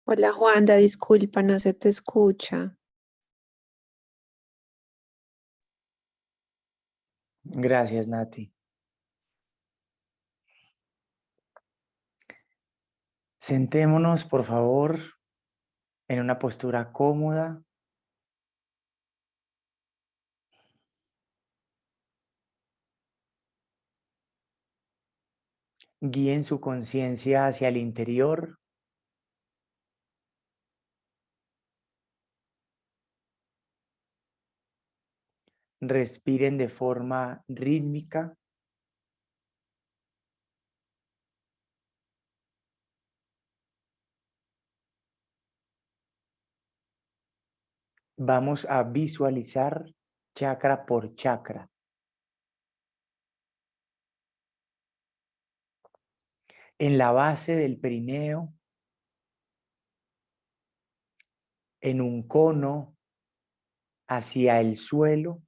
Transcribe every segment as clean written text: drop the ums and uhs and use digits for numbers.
Hola Juanda, disculpa, no se te escucha. Gracias, Nati. Sentémonos, por favor, en una postura cómoda. Guíen su conciencia hacia el interior. Respiren de forma rítmica. Vamos a visualizar chakra por chakra. En la base del perineo, en un cono hacia el suelo,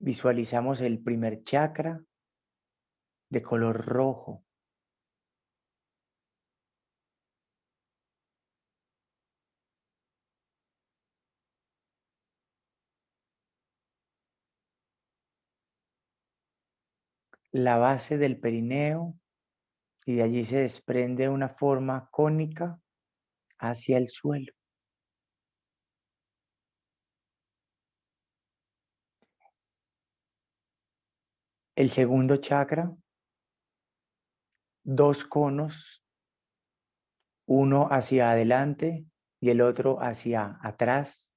visualizamos el primer chakra de color rojo. La base del perineo, y de allí se desprende una forma cónica hacia el suelo. El segundo chakra, dos conos, uno hacia adelante y el otro hacia atrás.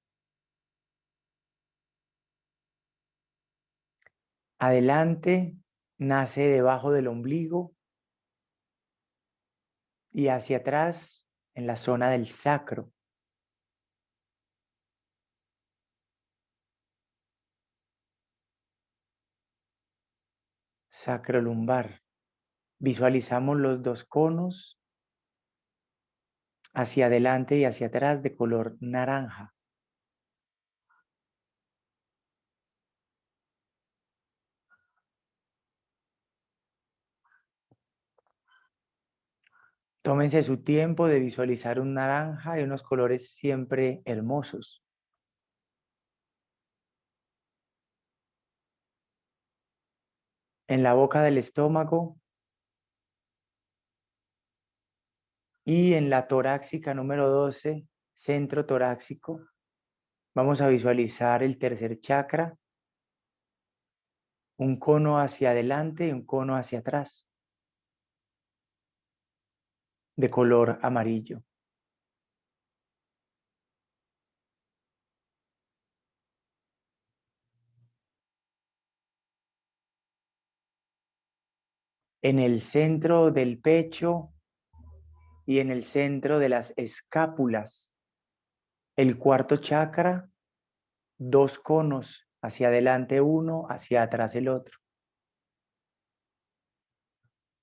Adelante nace debajo del ombligo y hacia atrás en la zona del sacro. Sacro lumbar. Visualizamos los dos conos hacia adelante y hacia atrás de color naranja. Tómense su tiempo de visualizar un naranja y unos colores siempre hermosos. En la boca del estómago y en la torácica número 12, centro torácico, vamos a visualizar el tercer chakra, un cono hacia adelante y un cono hacia atrás, de color amarillo. En el centro del pecho y en el centro de las escápulas, el cuarto chakra, dos conos, hacia adelante uno, hacia atrás el otro,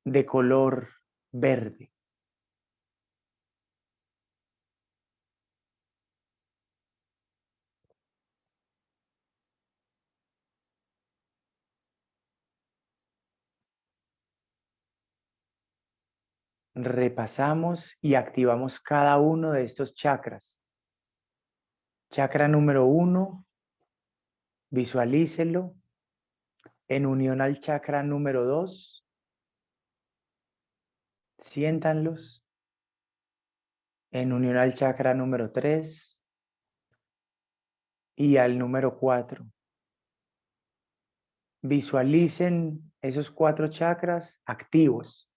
de color verde. Repasamos y activamos cada uno de estos chakras. Chakra número 1, visualícelo en unión al chakra número 2, siéntanlos en unión al chakra número 3 y al número 4. Visualicen esos 4 chakras activos.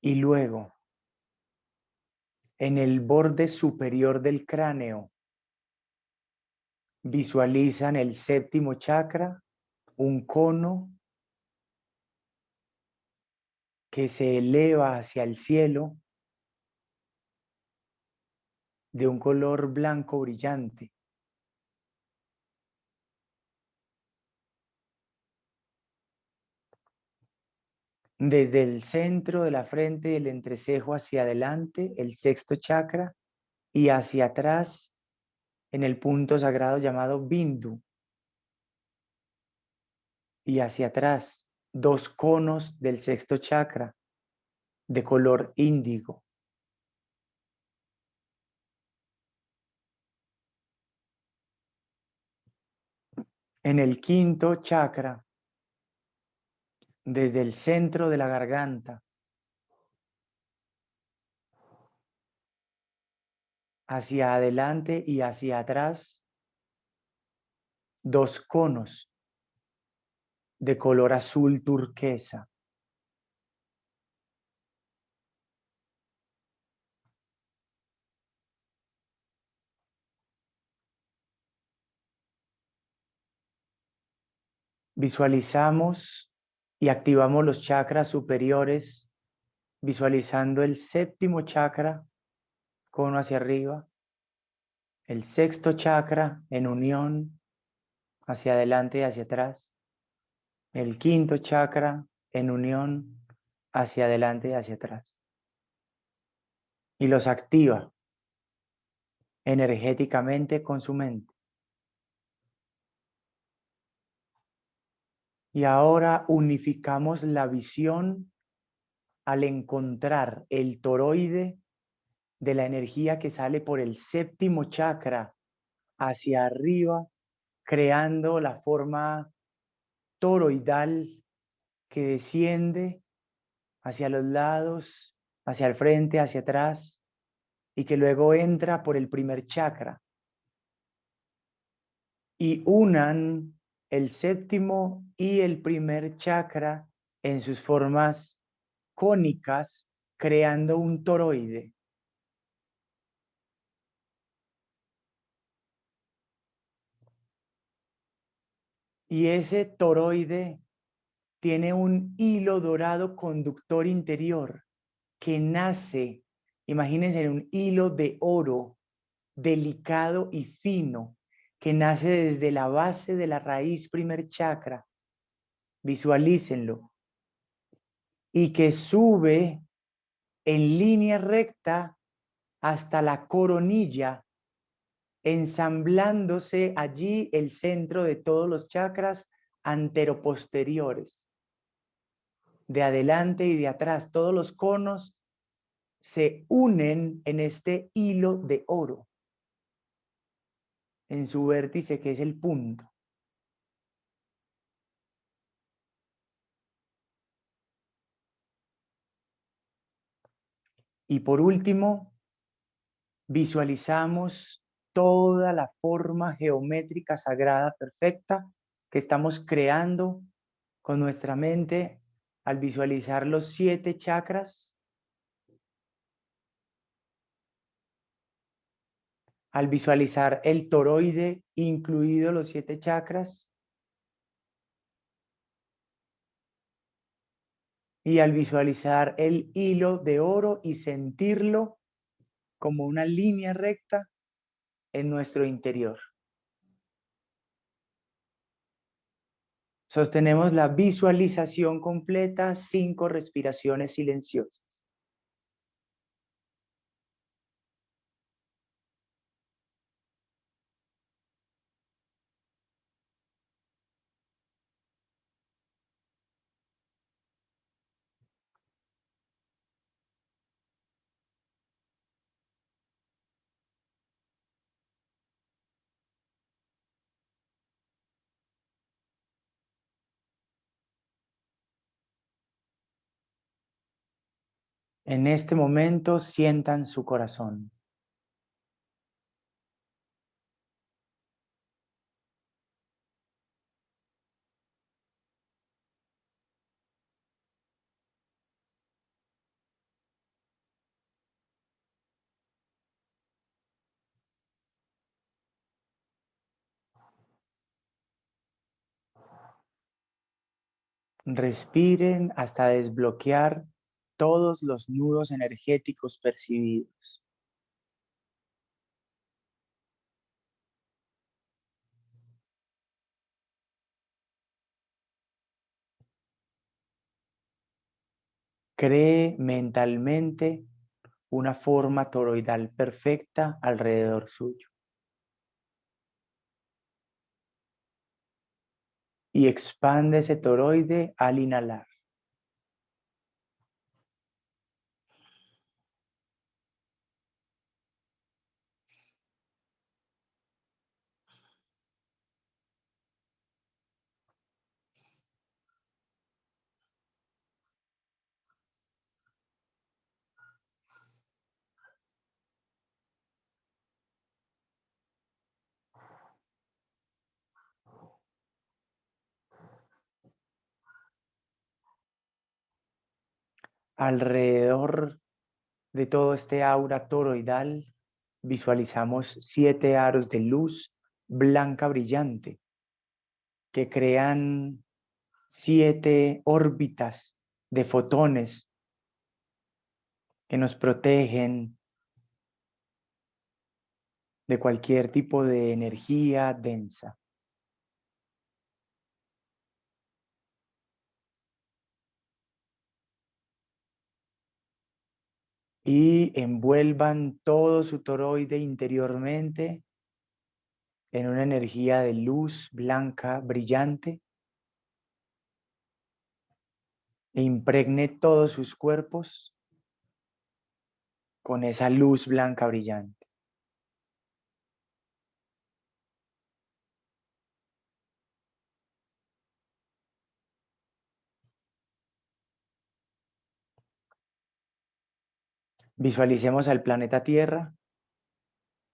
Y luego, en el borde superior del cráneo, visualizan el séptimo chakra, un cono que se eleva hacia el cielo de un color blanco brillante. Desde el centro de la frente y el entrecejo hacia adelante, el sexto chakra, y hacia atrás en el punto sagrado llamado Bindu. y hacia atrás 2 conos del sexto chakra de color índigo. En el quinto chakra, desde el centro de la garganta hacia adelante y hacia atrás, 2 conos de color azul turquesa. Visualizamos y activamos los chakras superiores, visualizando el séptimo chakra, cono hacia arriba, el sexto chakra en unión hacia adelante y hacia atrás, el quinto chakra en unión hacia adelante y hacia atrás. Y los activa energéticamente con su mente. Y ahora unificamos la visión al encontrar el toroide de la energía que sale por el séptimo chakra hacia arriba, creando la forma toroidal que desciende hacia los lados, hacia el frente, hacia atrás, y que luego entra por el primer chakra. Y unan el séptimo y el primer chakra en sus formas cónicas, creando un toroide. Y ese toroide tiene un hilo dorado conductor interior que nace, imagínense, en un hilo de oro delicado y fino, que nace desde la base de la raíz primer chakra. Visualícenlo. Y que sube en línea recta hasta la coronilla, ensamblándose allí el centro de todos los chakras anteroposteriores. De adelante y de atrás, todos los conos se unen en este hilo de oro, en su vértice que es el punto. Y por último, visualizamos toda la forma geométrica sagrada perfecta que estamos creando con nuestra mente al visualizar los 7 chakras, al visualizar el toroide, incluido los 7 chakras, y al visualizar el hilo de oro y sentirlo como una línea recta en nuestro interior. Sostenemos la visualización completa, 5 respiraciones silenciosas. En este momento sientan su corazón. Respiren hasta desbloquear todos los nudos energéticos percibidos. Cree mentalmente una forma toroidal perfecta alrededor suyo. y expande ese toroide al inhalar. Alrededor de todo este aura toroidal visualizamos 7 aros de luz blanca brillante que crean 7 órbitas de fotones que nos protegen de cualquier tipo de energía densa. Y envuelvan todo su toroide interiormente en una energía de luz blanca brillante e impregne todos sus cuerpos con esa luz blanca brillante. Visualicemos al planeta Tierra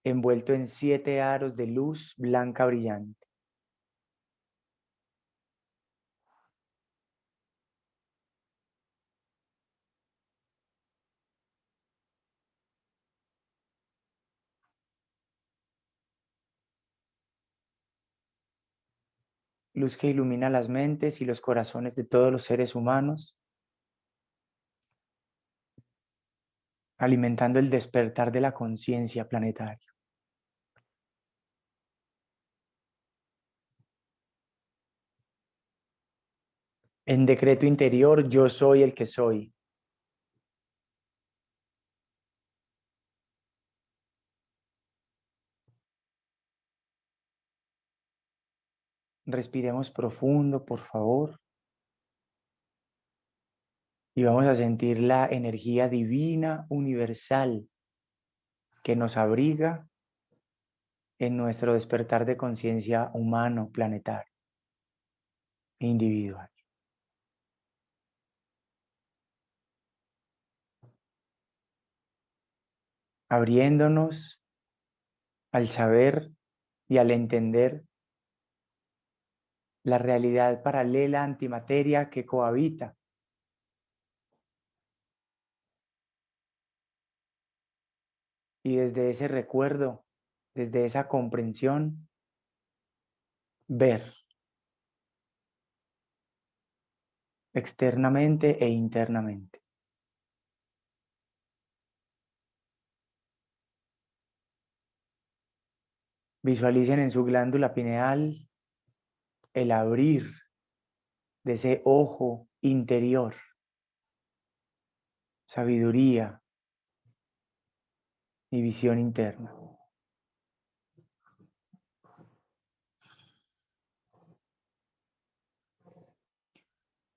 envuelto en 7 aros de luz blanca brillante. Luz que ilumina las mentes y los corazones de todos los seres humanos, alimentando el despertar de la conciencia planetaria. En decreto interior, yo soy el que soy. Respiremos profundo, por favor, y vamos a sentir la energía divina universal que nos abriga en nuestro despertar de conciencia humano, planetario e individual. Abriéndonos al saber y al entender la realidad paralela antimateria que cohabita. Y desde ese recuerdo, desde esa comprensión, ver externamente e internamente. Visualicen en su glándula pineal el abrir de ese ojo interior, sabiduría y visión interna.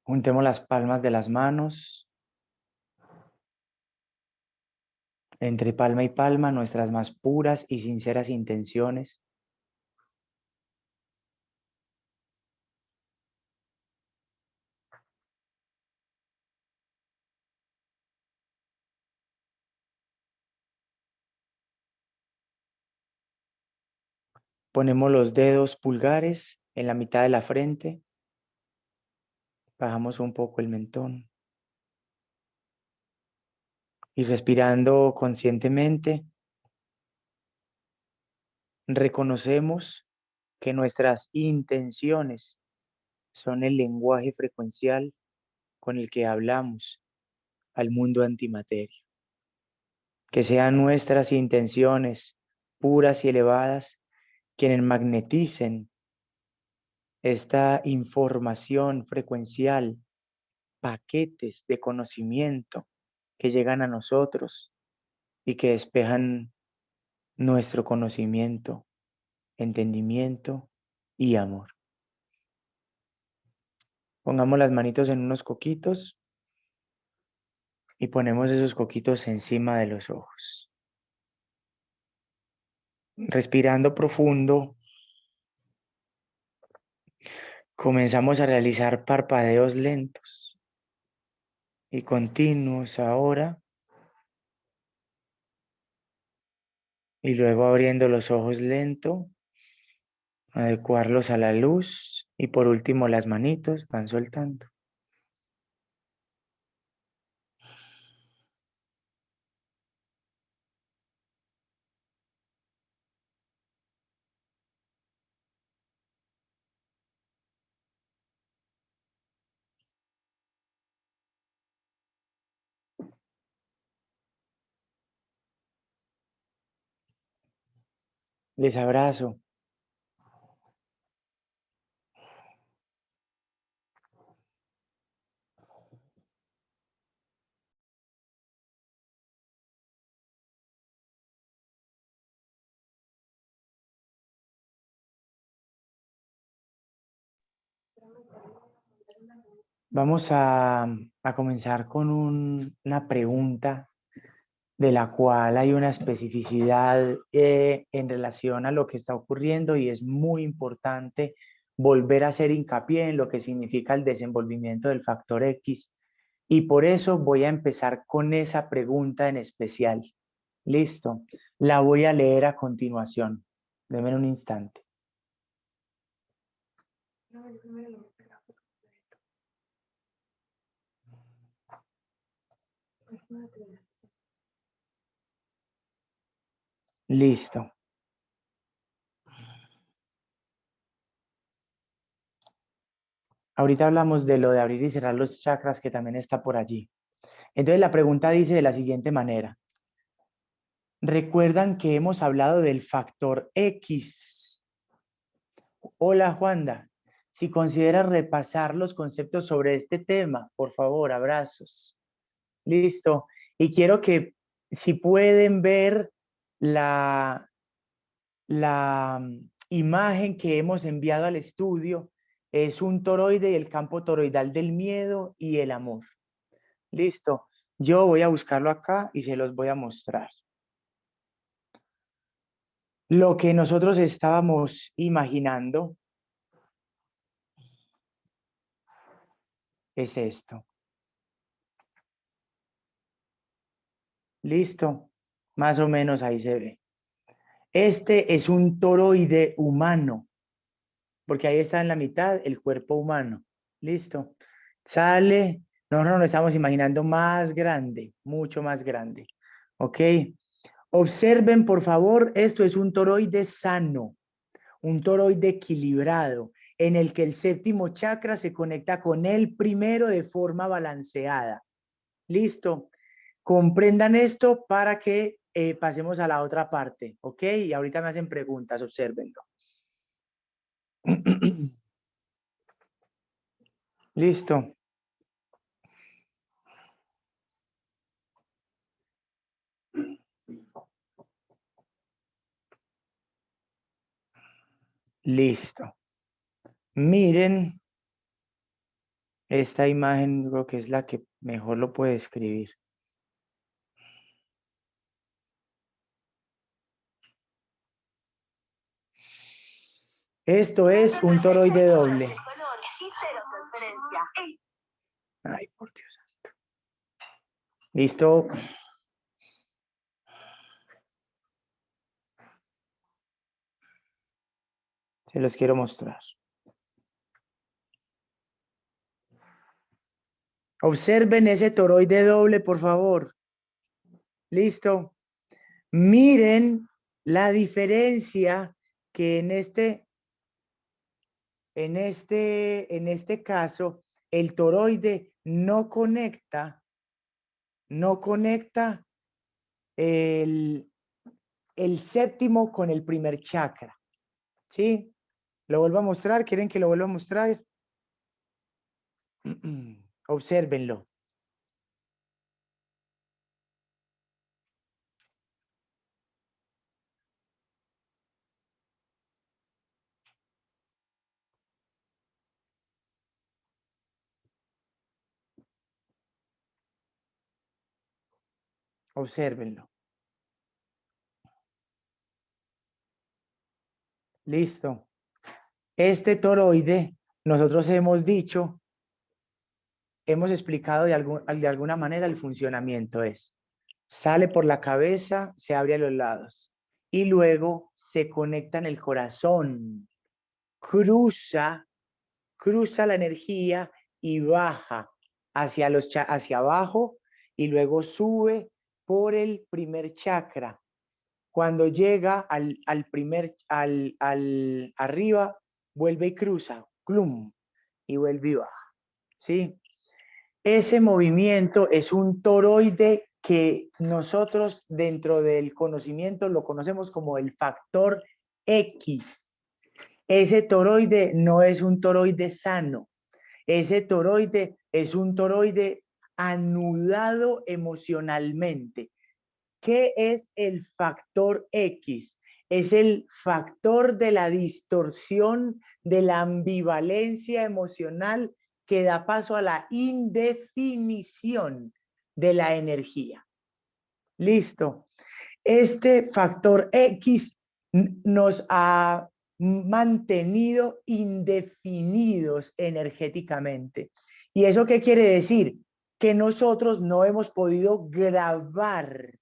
Juntemos las palmas de las manos, entre palma y palma nuestras más puras y sinceras intenciones. Ponemos los dedos pulgares en la mitad de la frente, bajamos un poco el mentón y respirando conscientemente, reconocemos que nuestras intenciones son el lenguaje frecuencial con el que hablamos al mundo antimateria. Que sean nuestras intenciones puras y elevadas quienes magneticen esta información frecuencial, paquetes de conocimiento que llegan a nosotros y que despejan nuestro conocimiento, entendimiento y amor. Pongamos las manitos en unos coquitos y ponemos esos coquitos encima de los ojos. Respirando profundo, comenzamos a realizar parpadeos lentos y continuos ahora, y luego abriendo los ojos lento, adecuarlos a la luz, y por último las manitos van soltando. Les abrazo. Vamos a comenzar con una pregunta de la cual hay una especificidad en relación a lo que está ocurriendo, y es muy importante volver a hacer hincapié en lo que significa el desenvolvimiento del factor X, y por eso voy a empezar con esa pregunta en especial. Listo, la voy a leer a continuación. Denme un instante. Listo. Ahorita hablamos de lo de abrir y cerrar los chakras, que también está por allí. Entonces la pregunta dice de la siguiente manera. ¿Recuerdan que hemos hablado del factor X? Hola, Juanda. Si consideras repasar los conceptos sobre este tema, por favor, abrazos. Listo. Y quiero que, si pueden ver la imagen que hemos enviado al estudio, es un toroide y el campo toroidal del miedo y el amor. Listo. Yo voy a buscarlo acá y se los voy a mostrar. Lo que nosotros estábamos imaginando es esto. Listo. Más o menos ahí se ve. Este es un toroide humano, porque ahí está en la mitad el cuerpo humano. Listo. Sale. Nosotros nos estamos imaginando más grande, mucho más grande. ¿Ok? Observen, por favor, esto es un toroide sano, un toroide equilibrado, en el que el séptimo chakra se conecta con el primero de forma balanceada. Listo. Comprendan esto para que pasemos a la otra parte, ¿ok? Y ahorita me hacen preguntas, obsérvenlo. Listo. Listo. Miren esta imagen, creo que es la que mejor lo puede describir. Esto es un toroide doble. Ay, por Dios. Listo. Se los quiero mostrar. Observen ese toroide doble, por favor. Listo. Miren la diferencia que en este caso, el toroide no conecta el séptimo con el primer chakra. ¿Sí? ¿Lo vuelvo a mostrar? ¿Quieren que lo vuelva a mostrar? Obsérvenlo. Obsérvenlo. Listo. Este toroide, nosotros hemos dicho, hemos explicado de alguna manera el funcionamiento es, sale por la cabeza, se abre a los lados y luego se conecta en el corazón, cruza la energía y baja hacia abajo y luego sube por el primer chakra. Cuando llega al arriba, vuelve y cruza, clum, y vuelve y baja, ¿sí? Ese movimiento es un toroide que nosotros dentro del conocimiento lo conocemos como el factor X. Ese toroide no es un toroide sano. Ese toroide es un toroide anudado emocionalmente. ¿Qué es el factor X? Es el factor de la distorsión, de la ambivalencia emocional que da paso a la indefinición de la energía. Listo. Este factor X nos ha mantenido indefinidos energéticamente. ¿Y eso qué quiere decir? Que nosotros no hemos podido grabar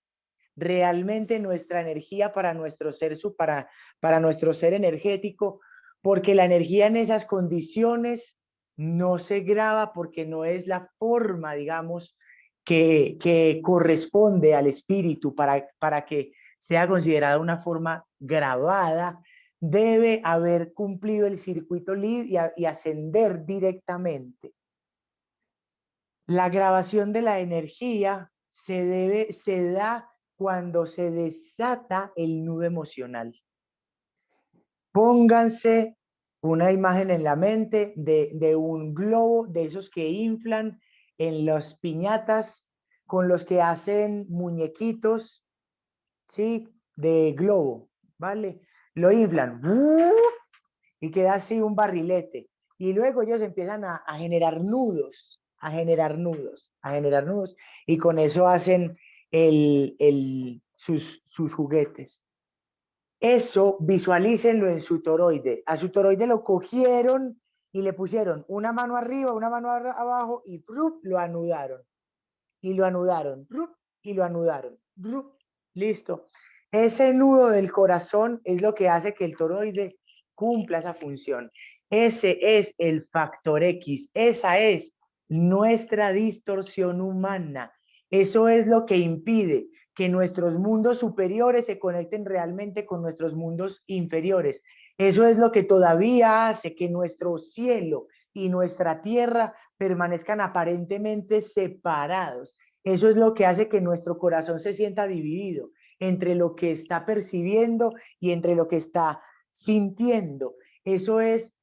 realmente nuestra energía para nuestro ser, para nuestro ser energético, porque la energía en esas condiciones no se graba porque no es la forma, digamos, que corresponde al espíritu para que sea considerada una forma grabada. Debe haber cumplido el circuito LEED y ascender directamente. La grabación de la energía se da cuando se desata el nudo emocional. Pónganse una imagen en la mente de un globo, de esos que inflan en las piñatas, con los que hacen muñequitos, ¿sí? De globo, ¿vale? Lo inflan y queda así un barrilete. Y luego ellos empiezan a generar nudos, a generar nudos, a generar nudos. Y con eso hacen sus juguetes. Eso visualícenlo en su toroide. A su toroide lo cogieron y le pusieron una mano arriba, una mano abajo y lo anudaron. Y lo anudaron. Y lo anudaron. Listo. Ese nudo del corazón es lo que hace que el toroide cumpla esa función. Ese es el factor X. Esa es nuestra distorsión humana. Eso es lo que impide que nuestros mundos superiores se conecten realmente con nuestros mundos inferiores. Eso es lo que todavía hace que nuestro cielo y nuestra tierra permanezcan aparentemente separados. Eso es lo que hace que nuestro corazón se sienta dividido entre lo que está percibiendo y entre lo que está sintiendo. Eso es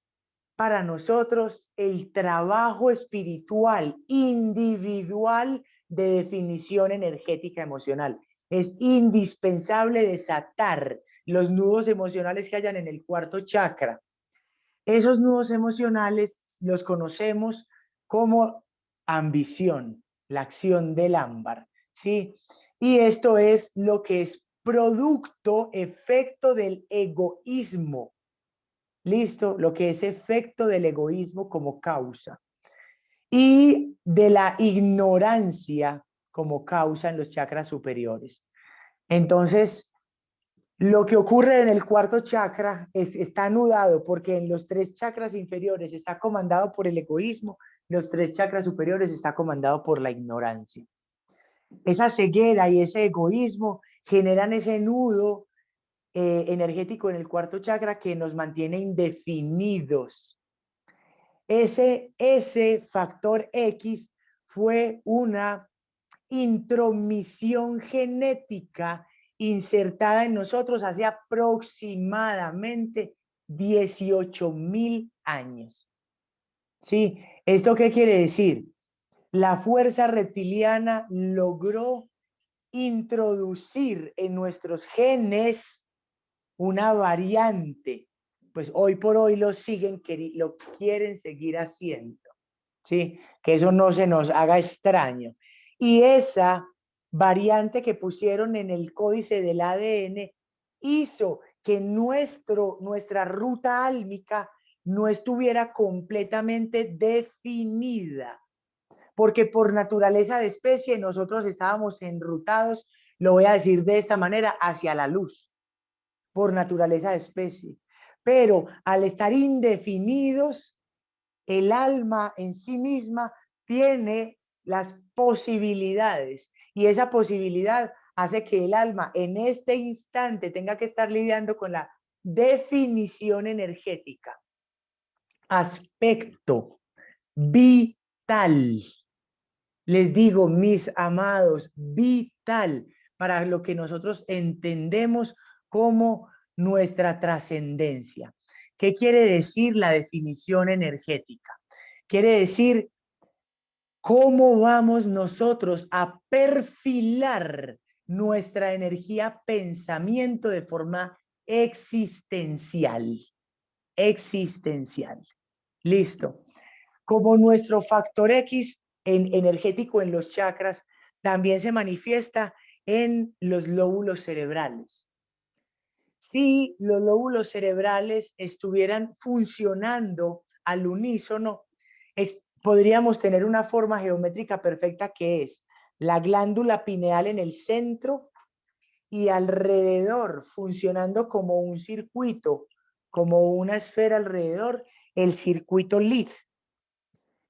para nosotros el trabajo espiritual individual de definición energética emocional. Es indispensable desatar los nudos emocionales que hayan en el cuarto chakra. Esos nudos emocionales los conocemos como ambición, la acción del ámbar, ¿sí? Y esto es lo que es producto, efecto del egoísmo. ¿Listo? Lo que es efecto del egoísmo como causa y de la ignorancia como causa en los chakras superiores. Entonces, lo que ocurre en el cuarto chakra está anudado porque en los 3 chakras inferiores está comandado por el egoísmo, los 3 chakras superiores está comandado por la ignorancia. Esa ceguera y ese egoísmo generan ese nudo energético en el cuarto chakra que nos mantiene indefinidos. Ese factor X fue una intromisión genética insertada en nosotros hace aproximadamente 18.000 años. ¿Sí? ¿Esto qué quiere decir? La fuerza reptiliana logró introducir en nuestros genes una variante, pues hoy por hoy lo quieren seguir haciendo, ¿sí? Que eso no se nos haga extraño. Y esa variante que pusieron en el códice del ADN hizo que nuestra ruta álmica no estuviera completamente definida, porque por naturaleza de especie nosotros estábamos enrutados, lo voy a decir de esta manera, hacia la luz, por naturaleza de especie. Pero al estar indefinidos, el alma en sí misma tiene las posibilidades y esa posibilidad hace que el alma en este instante tenga que estar lidiando con la definición energética. Aspecto vital. Les digo, mis amados, vital para lo que nosotros entendemos como nuestra trascendencia. ¿Qué quiere decir la definición energética? Quiere decir cómo vamos nosotros a perfilar nuestra energía pensamiento de forma existencial. Existencial. Listo. Como nuestro factor X energético en los chakras también se manifiesta en los lóbulos cerebrales. Si los lóbulos cerebrales estuvieran funcionando al unísono, podríamos tener una forma geométrica perfecta que es la glándula pineal en el centro y alrededor, funcionando como un circuito, como una esfera alrededor, el circuito Lid,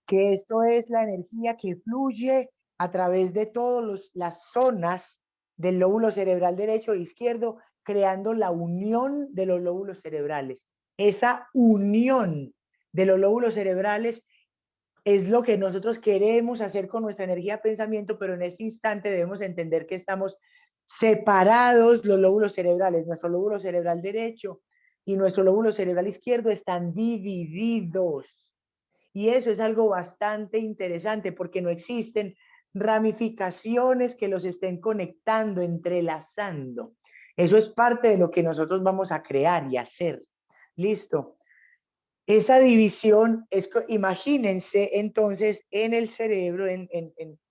que esto es la energía que fluye a través de todas las zonas del lóbulo cerebral derecho e izquierdo, creando la unión de los lóbulos cerebrales. Esa unión de los lóbulos cerebrales es lo que nosotros queremos hacer con nuestra energía de pensamiento, pero en este instante debemos entender que estamos separados los lóbulos cerebrales. Nuestro lóbulo cerebral derecho y nuestro lóbulo cerebral izquierdo están divididos. Y eso es algo bastante interesante porque no existen ramificaciones que los estén conectando, entrelazando. Eso es parte de lo que nosotros vamos a crear y hacer. Listo. Esa división es, imagínense entonces en el cerebro, en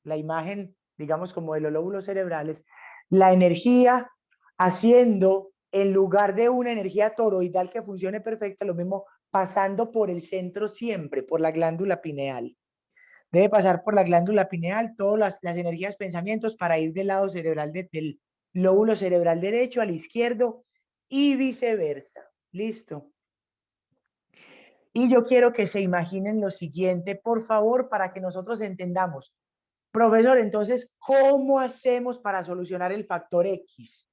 la imagen, digamos, como de los lóbulos cerebrales, la energía haciendo, en lugar de una energía toroidal que funcione perfecta, lo mismo pasando por el centro siempre, por la glándula pineal. Debe pasar por la glándula pineal todas las energías, pensamientos para ir del lado cerebral del lóbulo cerebral derecho al izquierdo y viceversa. Listo. Y yo quiero que se imaginen lo siguiente, por favor, para que nosotros entendamos. Profesor, entonces, ¿cómo hacemos para solucionar el factor X?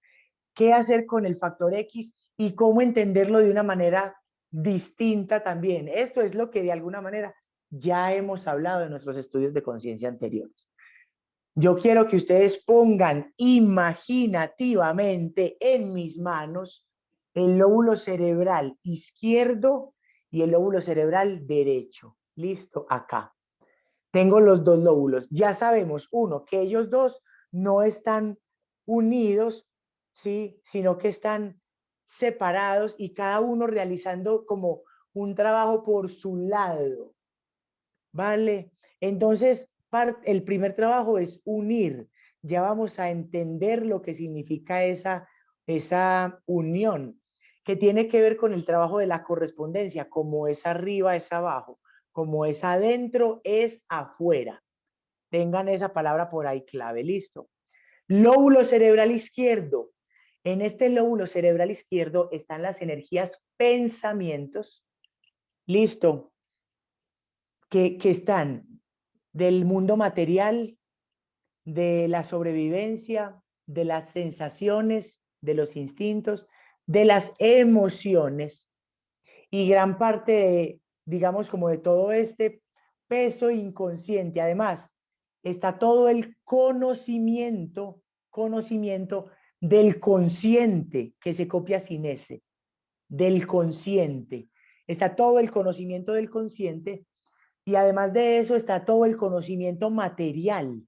¿Qué hacer con el factor X y cómo entenderlo de una manera distinta también? Esto es lo que de alguna manera ya hemos hablado en nuestros estudios de conciencia anteriores. Yo quiero que ustedes pongan imaginativamente en mis manos el lóbulo cerebral izquierdo y el lóbulo cerebral derecho. Listo, acá. Tengo los dos lóbulos. Ya sabemos, uno, que ellos dos no están unidos, ¿sí? Sino que están separados y cada uno realizando como un trabajo por su lado. ¿Vale? Entonces, el primer trabajo es unir. Ya vamos a entender lo que significa esa unión, que tiene que ver con el trabajo de la correspondencia, como es arriba, es abajo, como es adentro, es afuera. Tengan esa palabra por ahí clave, listo. Lóbulo cerebral izquierdo. En este lóbulo cerebral izquierdo están las energías pensamientos, listo, que están del mundo material, de la sobrevivencia, de las sensaciones, de los instintos, de las emociones y gran parte de, digamos, como de todo este peso inconsciente. Además, está todo el conocimiento del consciente que se copia sin ese, del consciente. Está todo el conocimiento del consciente y además de eso está todo el conocimiento material,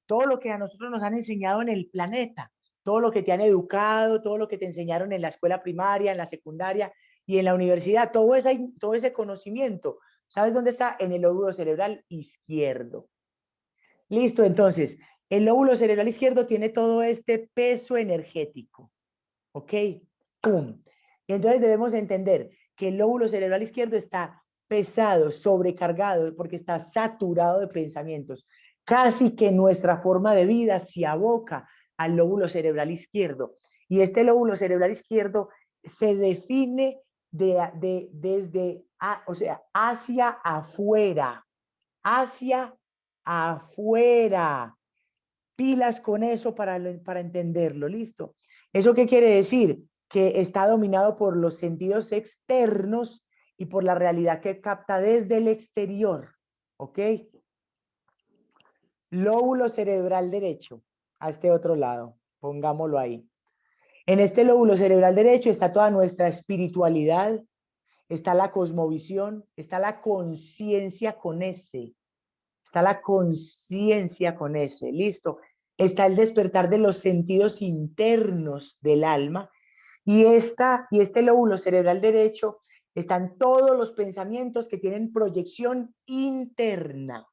todo lo que a nosotros nos han enseñado en el planeta, todo lo que te han educado, todo lo que te enseñaron en la escuela primaria, en la secundaria y en la universidad, todo ese conocimiento. ¿Sabes dónde está? En el lóbulo cerebral izquierdo. Listo, entonces, El lóbulo cerebral izquierdo tiene todo este peso energético, ¿ok? ¡Pum! Y entonces debemos entender que el lóbulo cerebral izquierdo está pesado, sobrecargado, porque está saturado de pensamientos. Casi que nuestra forma de vida se aboca al lóbulo cerebral izquierdo. Y este lóbulo cerebral izquierdo se define desde, o sea, hacia afuera, hacia afuera. Pilas con eso para entenderlo, ¿listo? ¿Eso qué quiere decir? Que está dominado por los sentidos externos y por la realidad que capta desde el exterior, ¿ok? Lóbulo cerebral derecho, a este otro lado, pongámoslo ahí. En este lóbulo cerebral derecho está toda nuestra espiritualidad, está la cosmovisión, está la conciencia con S, está la conciencia con S, listo. Está el despertar de los sentidos internos del alma y este lóbulo cerebral derecho están todos los pensamientos que tienen proyección interna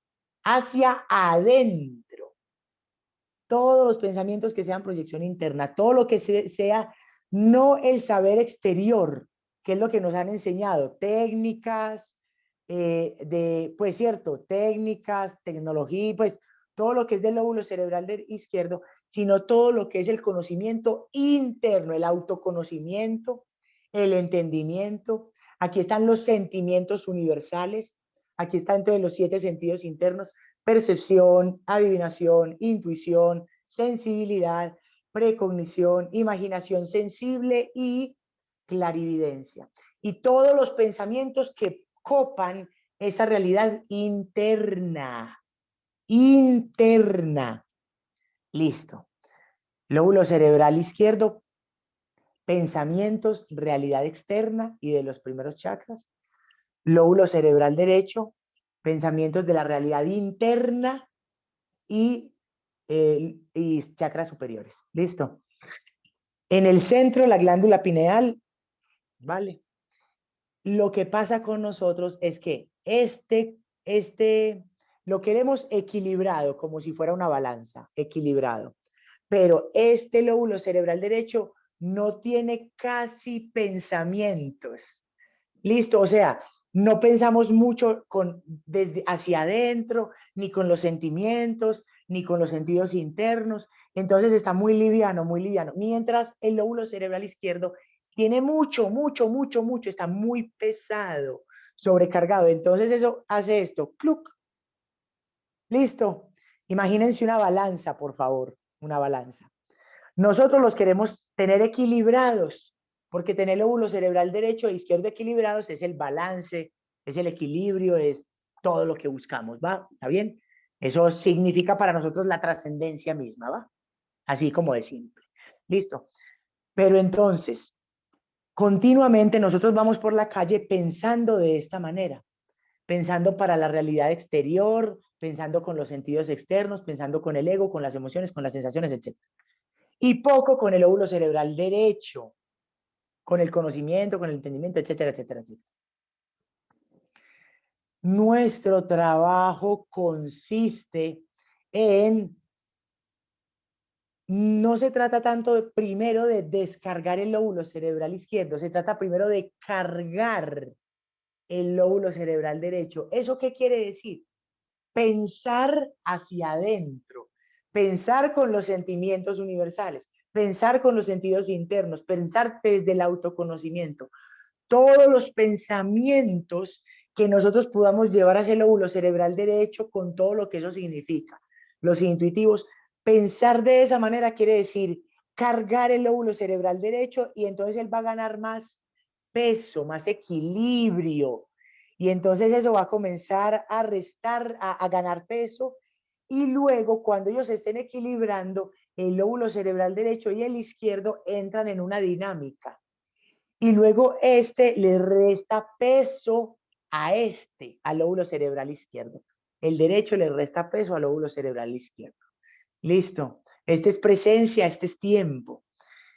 hacia adentro. Todos los pensamientos que sean proyección interna, todo lo que sea no el saber exterior, que es lo que nos han enseñado, técnicas, pues cierto, técnicas, tecnología, pues todo lo que es del lóbulo cerebral izquierdo, sino todo lo que es el conocimiento interno, el autoconocimiento, el entendimiento. Aquí están los sentimientos universales, aquí están entonces los 7 sentidos internos, percepción, adivinación, intuición, sensibilidad, precognición, imaginación sensible y clarividencia. Y todos los pensamientos que copan esa realidad interna. Interna. Listo. Lóbulo cerebral izquierdo, pensamientos, realidad externa y de los primeros chakras. Lóbulo cerebral derecho, pensamientos de la realidad interna y chakras superiores. Listo. En el centro, la glándula pineal, ¿vale? Lo que pasa con nosotros es que lo queremos equilibrado, como si fuera una balanza, equilibrado. Pero este lóbulo cerebral derecho no tiene casi pensamientos. Listo, o sea, no pensamos mucho desde hacia adentro, ni con los sentimientos, ni con los sentidos internos. Entonces está muy liviano, muy liviano. Mientras el lóbulo cerebral izquierdo tiene mucho, mucho, mucho, mucho, está muy pesado, sobrecargado. Entonces eso hace esto, ¡cluc! Listo. Imagínense una balanza, por favor, una balanza. Nosotros los queremos tener equilibrados, porque tener el lóbulo cerebral derecho e izquierdo equilibrados es el balance, es el equilibrio, es todo lo que buscamos, ¿va? ¿Está bien? Eso significa para nosotros la trascendencia misma, ¿va? Así como de simple. Listo. Pero entonces, continuamente nosotros vamos por la calle pensando de esta manera, pensando para la realidad exterior, pensando con los sentidos externos, pensando con el ego, con las emociones, con las sensaciones, etc. Y poco con el lóbulo cerebral derecho, con el conocimiento, con el entendimiento, etcétera, etcétera, etcétera. Nuestro trabajo consiste en, no se trata tanto primero de descargar el lóbulo cerebral izquierdo, se trata primero de cargar el lóbulo cerebral derecho. ¿Eso qué quiere decir? Pensar hacia adentro, pensar con los sentimientos universales, pensar con los sentidos internos, pensar desde el autoconocimiento. Todos los pensamientos que nosotros podamos llevar hacia el lóbulo cerebral derecho con todo lo que eso significa. Los intuitivos, pensar de esa manera quiere decir cargar el lóbulo cerebral derecho y entonces él va a ganar más peso, más equilibrio. Y entonces eso va a comenzar a restar, a ganar peso. Y luego cuando ellos se estén equilibrando, el lóbulo cerebral derecho y el izquierdo entran en una dinámica. Y luego le resta peso al lóbulo cerebral izquierdo. El derecho le resta peso al lóbulo cerebral izquierdo. Listo. Este es presencia, este es tiempo.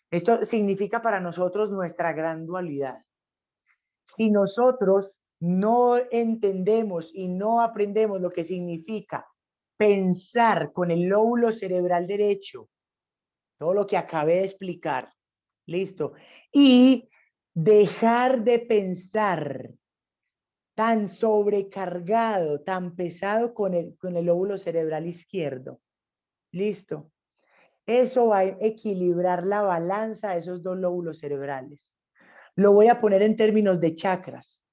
Esto significa para nosotros nuestra gran dualidad. Si nosotros no entendemos y no aprendemos lo que significa pensar con el lóbulo cerebral derecho, todo lo que acabé de explicar, listo, y dejar de pensar tan sobrecargado, tan pesado con el lóbulo cerebral izquierdo, listo. Eso va a equilibrar la balanza de esos dos lóbulos cerebrales. Lo voy a poner en términos de chakras.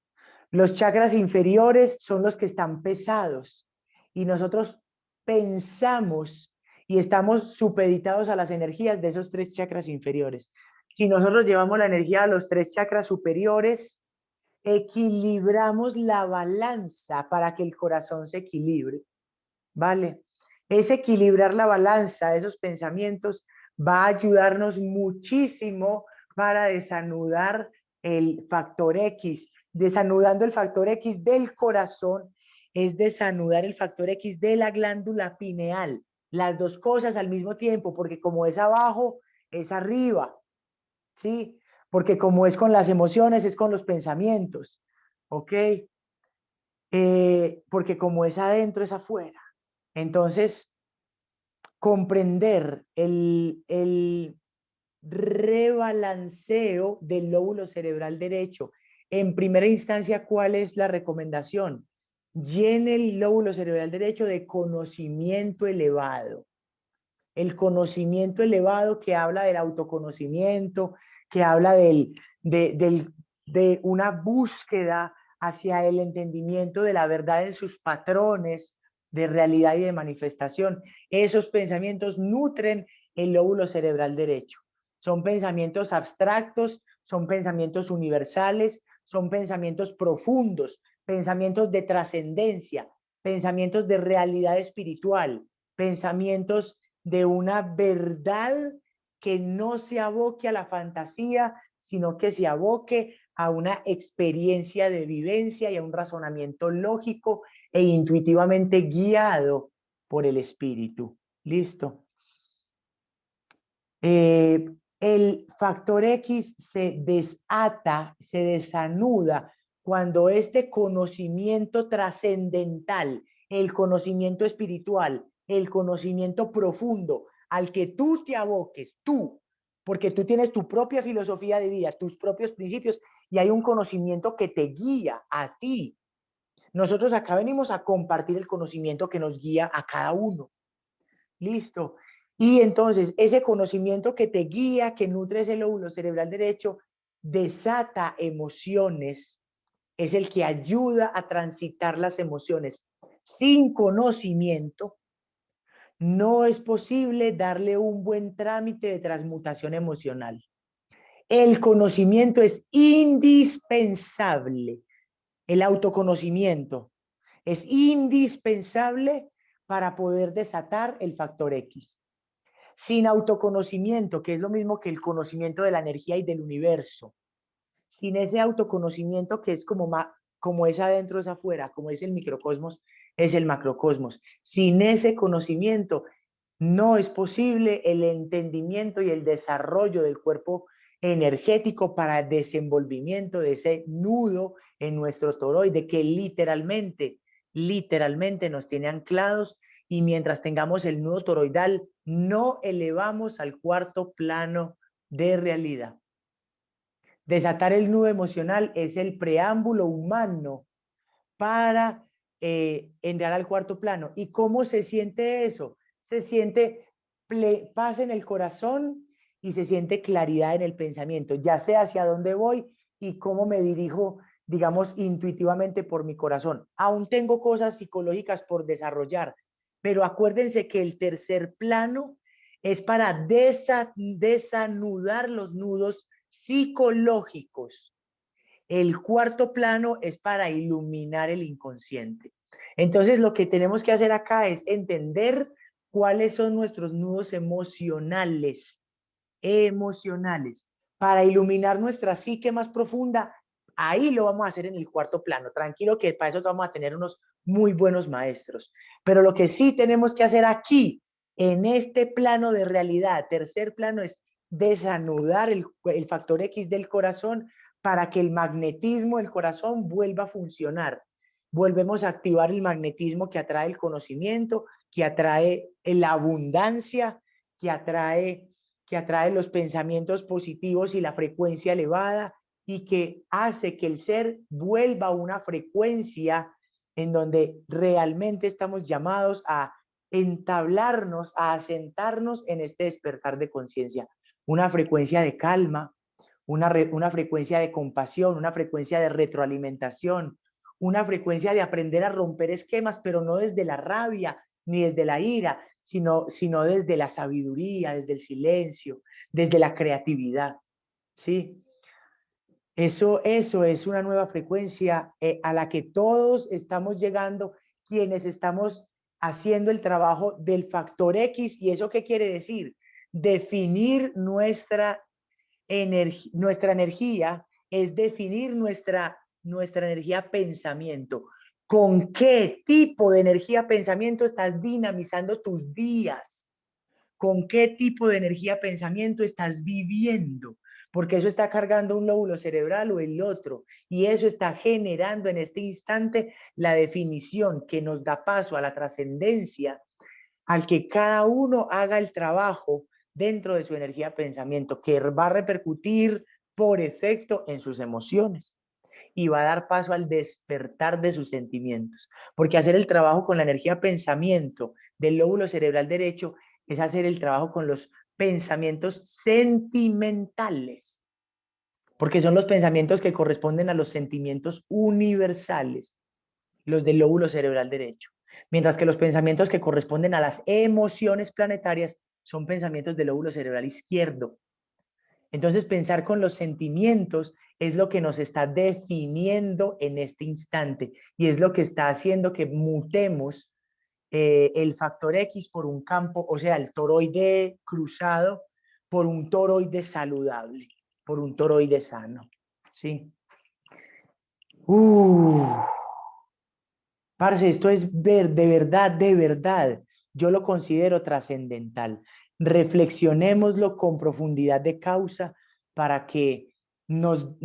Los chakras inferiores son los que están pesados y nosotros pensamos y estamos supeditados a las energías de esos 3 chakras inferiores. Si nosotros llevamos la energía a los 3 chakras superiores, equilibramos la balanza para que el corazón se equilibre, ¿vale? Es equilibrar la balanza de esos pensamientos va a ayudarnos muchísimo para desanudar el factor X. Desanudando el factor X del corazón es desanudar el factor X de la glándula pineal. Las dos cosas al mismo tiempo, porque como es abajo, es arriba, ¿sí? Porque como es con las emociones, es con los pensamientos, ¿ok? Porque como es adentro, es afuera. Entonces, comprender el rebalanceo del lóbulo cerebral derecho. En primera instancia, ¿cuál es la recomendación? Llene el lóbulo cerebral derecho de conocimiento elevado. El conocimiento elevado que habla del autoconocimiento, que habla de una búsqueda hacia el entendimiento de la verdad en sus patrones de realidad y de manifestación. Esos pensamientos nutren el lóbulo cerebral derecho. Son pensamientos abstractos, son pensamientos universales, son pensamientos profundos, pensamientos de trascendencia, pensamientos de realidad espiritual, pensamientos de una verdad que no se aboque a la fantasía, sino que se aboque a una experiencia de vivencia y a un razonamiento lógico e intuitivamente guiado por el espíritu. ¿Listo? El factor X se desata, se desanuda cuando este conocimiento trascendental, el conocimiento espiritual, el conocimiento profundo al que tú te aboques, tú, porque tú tienes tu propia filosofía de vida, tus propios principios y hay un conocimiento que te guía a ti. Nosotros acá venimos a compartir el conocimiento que nos guía a cada uno. Listo. Y entonces ese conocimiento que te guía, que nutre ese lóbulo cerebral derecho, desata emociones, es el que ayuda a transitar las emociones. Sin conocimiento, no es posible darle un buen trámite de transmutación emocional. El conocimiento es indispensable. El autoconocimiento es indispensable para poder desatar el factor X. Sin autoconocimiento, que es lo mismo que el conocimiento de la energía y del universo, sin ese autoconocimiento que es como es adentro es afuera, como es el microcosmos, es el macrocosmos. Sin ese conocimiento no es posible el entendimiento y el desarrollo del cuerpo energético para el desenvolvimiento de ese nudo en nuestro toroide que literalmente nos tiene anclados y mientras tengamos el nudo toroidal no elevamos al cuarto plano de realidad. Desatar el nudo emocional es el preámbulo humano para entrar al cuarto plano. ¿Y cómo se siente eso? Se siente paz en el corazón y se siente claridad en el pensamiento, ya sé hacia dónde voy y cómo me dirijo, digamos, intuitivamente por mi corazón. Aún tengo cosas psicológicas por desarrollar, pero acuérdense que el tercer plano es para desanudar los nudos psicológicos. El cuarto plano es para iluminar el inconsciente. Entonces, lo que tenemos que hacer acá es entender cuáles son nuestros nudos emocionales, para iluminar nuestra psique más profunda. Ahí lo vamos a hacer en el cuarto plano. Tranquilo que para eso vamos a tener unos muy buenos maestros. Pero lo que sí tenemos que hacer aquí, en este plano de realidad, tercer plano, es desanudar el factor X del corazón para que el magnetismo del corazón vuelva a funcionar. Volvemos a activar el magnetismo que atrae el conocimiento, que atrae la abundancia, que atrae los pensamientos positivos y la frecuencia elevada, y que hace que el ser vuelva a una frecuencia en donde realmente estamos llamados a entablarnos, a asentarnos en este despertar de conciencia. Una frecuencia de calma, una frecuencia de compasión, una frecuencia de retroalimentación, una frecuencia de aprender a romper esquemas, pero no desde la rabia ni desde la ira, sino desde la sabiduría, desde el silencio, desde la creatividad. ¿Sí? Eso es una nueva frecuencia a la que todos estamos llegando, quienes estamos haciendo el trabajo del factor X. ¿Y eso qué quiere decir? Definir nuestra energía es definir nuestra energía pensamiento. ¿Con qué tipo de energía pensamiento estás dinamizando tus días? ¿Con qué tipo de energía pensamiento estás viviendo? Porque eso está cargando un lóbulo cerebral o el otro, y eso está generando en este instante la definición que nos da paso a la trascendencia, al que cada uno haga el trabajo dentro de su energía pensamiento, que va a repercutir por efecto en sus emociones y va a dar paso al despertar de sus sentimientos. Porque hacer el trabajo con la energía pensamiento del lóbulo cerebral derecho es hacer el trabajo con los pensamientos sentimentales, porque son los pensamientos que corresponden a los sentimientos universales, los del lóbulo cerebral derecho, mientras que los pensamientos que corresponden a las emociones planetarias son pensamientos del lóbulo cerebral izquierdo. Entonces, pensar con los sentimientos es lo que nos está definiendo en este instante, y es lo que está haciendo que mutemos el factor X por un campo, o sea, el toroide cruzado por un toroide saludable, por un toroide sano. ¿Sí? Parce, esto es de verdad, yo lo considero trascendental. Reflexionémoslo con profundidad de causa para que nos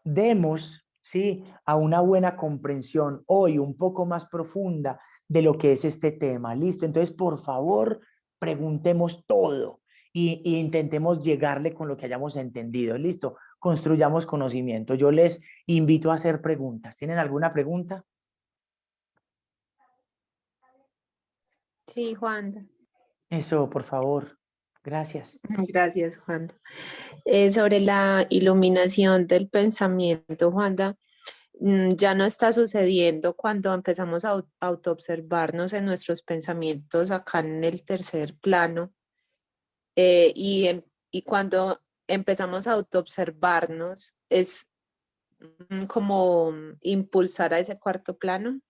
demos, ¿sí?, a una buena comprensión hoy un poco más profunda de lo que es este tema. ¿Listo? Entonces, por favor, preguntemos todo y intentemos llegarle con lo que hayamos entendido. ¿Listo? Construyamos conocimiento. Yo les invito a hacer preguntas. ¿Tienen alguna pregunta? Sí, Juan. Eso, por favor. Gracias. Gracias, Juan. Sobre la iluminación del pensamiento, Juanda, ya no está sucediendo cuando empezamos a autoobservarnos en nuestros pensamientos acá en el tercer plano, y cuando empezamos a autoobservarnos es como impulsar a ese cuarto plano.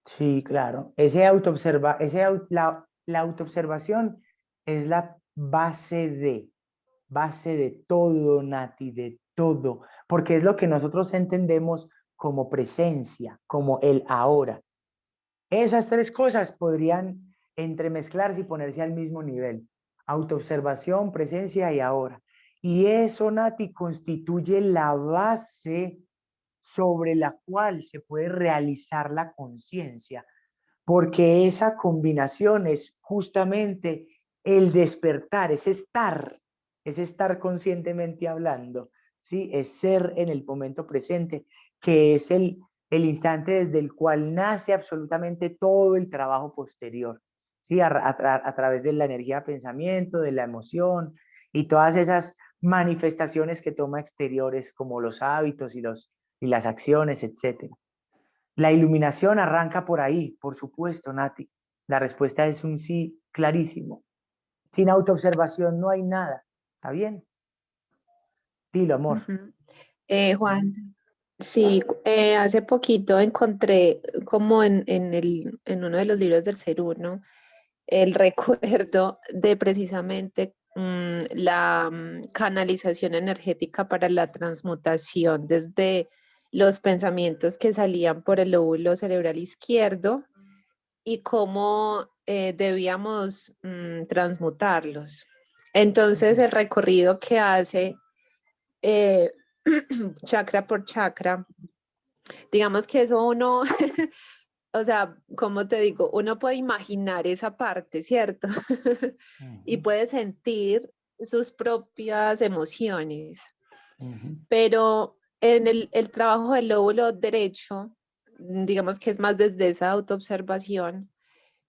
Sí, claro. La autoobservación es la base de todo, Nati, de todo, porque es lo que nosotros entendemos como presencia, como el ahora. Esas tres cosas podrían entremezclarse y ponerse al mismo nivel: autoobservación, presencia y ahora. Y eso, Nati, constituye la base sobre la cual se puede realizar la conciencia, porque esa combinación es justamente el despertar, es estar conscientemente hablando, ¿sí? Es ser en el momento presente, que es el instante desde el cual nace absolutamente todo el trabajo posterior, ¿sí? A través de la energía de pensamiento, de la emoción y todas esas manifestaciones que toma exteriores como los hábitos y las acciones, etcétera. La iluminación arranca por ahí, por supuesto, Nati. La respuesta es un sí clarísimo. Sin autoobservación no hay nada. ¿Está bien? Dilo, amor. Ujú. Juan, sí, hace poquito encontré como en uno de los libros del Ser Uno el recuerdo de precisamente la canalización energética para la transmutación desde los pensamientos que salían por el lóbulo cerebral izquierdo y cómo debíamos transmutarlos. Entonces, el recorrido que hace eh, chakra por chakra, digamos que eso uno o sea, como te digo, uno puede imaginar esa parte, ¿cierto? Y Ujú, puede sentir sus propias emociones, ujú. pero en el trabajo del lóbulo derecho, digamos que es más desde esa autoobservación,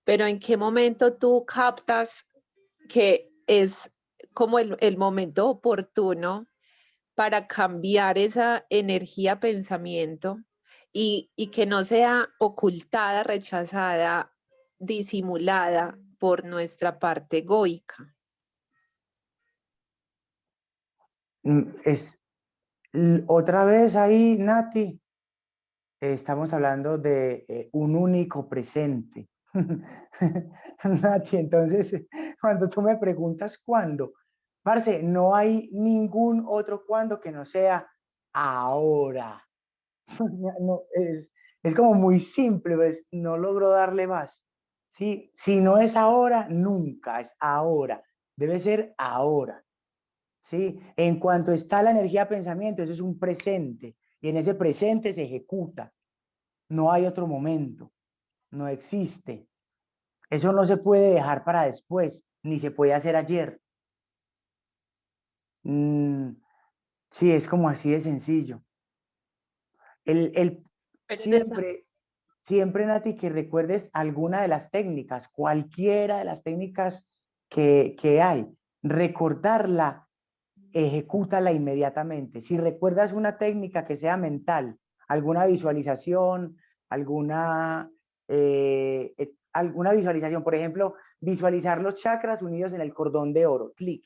pero ¿en qué momento tú captas que es como el momento oportuno para cambiar esa energía pensamiento y que no sea ocultada, rechazada, disimulada por nuestra parte egoica? Otra vez ahí, Nati, estamos hablando de un único presente. Nati, entonces, cuando tú me preguntas cuándo, parce, no hay ningún otro cuándo que no sea ahora. No, es como muy simple, pues, no logro darle más. ¿Sí? Si no es ahora, nunca, es ahora. Debe ser ahora. ¿Sí? En cuanto está la energía de pensamiento, eso es un presente. Y en ese presente se ejecuta. No hay otro momento. No existe. Eso no se puede dejar para después, ni se puede hacer ayer. Mm, sí, es como así de sencillo. El Pero en esa, siempre, siempre, Nati, que recuerdes alguna de las técnicas, cualquiera de las técnicas que hay, recordarla, ejecútala inmediatamente. Si recuerdas una técnica que sea mental, alguna visualización, alguna, alguna visualización, por ejemplo, visualizar los chakras unidos en el cordón de oro, clic,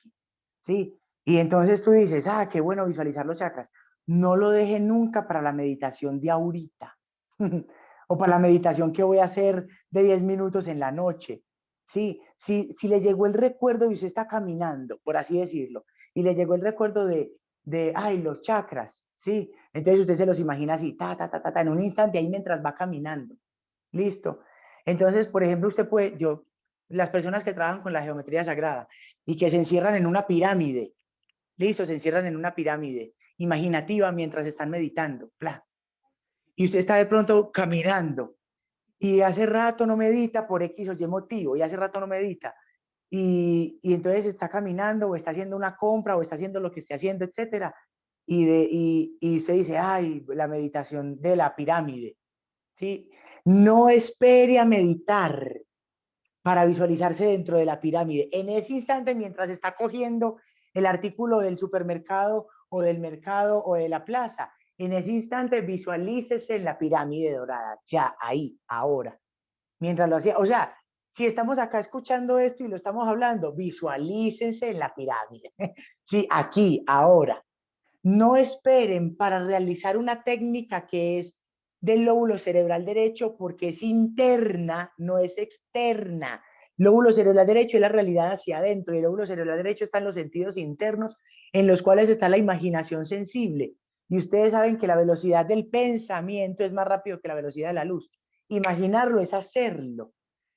¿sí? Y entonces tú dices, ah, qué bueno visualizar los chakras. No lo deje nunca para la meditación de ahorita o para la meditación que voy a hacer de 10 minutos en la noche. Sí, si le llegó el recuerdo y usted está caminando, por así decirlo, y le llegó el recuerdo ay, los chakras, ¿sí? Entonces usted se los imagina así, en un instante ahí mientras va caminando. Listo. Entonces, por ejemplo, las personas que trabajan con la geometría sagrada y que se encierran en una pirámide, listo, se encierran en una pirámide imaginativa mientras están meditando, bla. Y usted está de pronto caminando y hace rato no medita por X o Y motivo, y hace rato no medita, y entonces está caminando o está haciendo una compra o está haciendo lo que esté haciendo, etcétera, y usted dice, ay, la meditación de la pirámide, ¿sí? No espere a meditar para visualizarse dentro de la pirámide. En ese instante, mientras está cogiendo el artículo del supermercado o del mercado o de la plaza, en ese instante visualícese en la pirámide dorada, ya, ahí, ahora, mientras lo hacía. O sea, si estamos acá escuchando esto y lo estamos hablando, visualícense en la pirámide. Sí, aquí, ahora. No esperen para realizar una técnica que es del lóbulo cerebral derecho porque es interna, no es externa. Lóbulo cerebral derecho es la realidad hacia adentro y el lóbulo cerebral derecho está en los sentidos internos en los cuales está la imaginación sensible. Y ustedes saben que la velocidad del pensamiento es más rápido que la velocidad de la luz. Imaginarlo es hacerlo.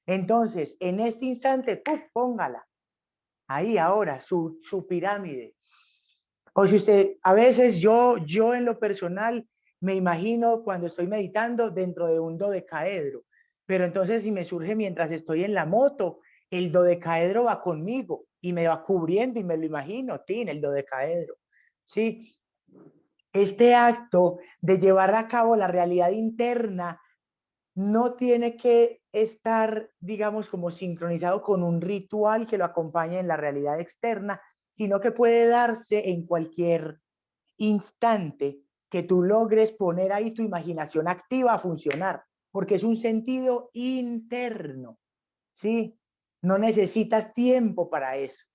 Entonces, en este instante, ¡pum!, póngala. Ahí, ahora, su pirámide. O si usted, a veces yo en lo personal me imagino cuando estoy meditando dentro de un dodecaedro, pero entonces si me surge mientras estoy en la moto, el dodecaedro va conmigo y me va cubriendo y me lo imagino, tin, el dodecaedro. Sí, este acto de llevar a cabo la realidad interna no tiene que estar, digamos, como sincronizado con un ritual que lo acompañe en la realidad externa, sino que puede darse en cualquier instante que tú logres poner ahí tu imaginación activa a funcionar, porque es un sentido interno, ¿sí? No necesitas tiempo para eso.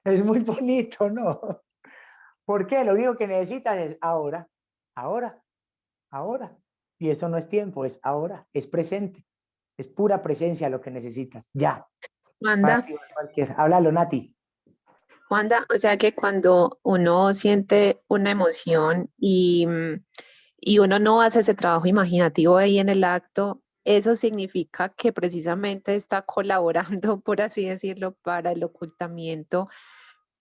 Es muy bonito, ¿no? ¿Por qué? Lo único que necesitas es ahora, ahora, ahora. Y eso no es tiempo, es ahora, es presente, es pura presencia lo que necesitas. Ya, para Wanda, activar cualquier. Háblalo, Nati. Wanda, o sea que cuando uno siente una emoción y uno no hace ese trabajo imaginativo ahí en el acto, eso significa que precisamente está colaborando, por así decirlo, para el ocultamiento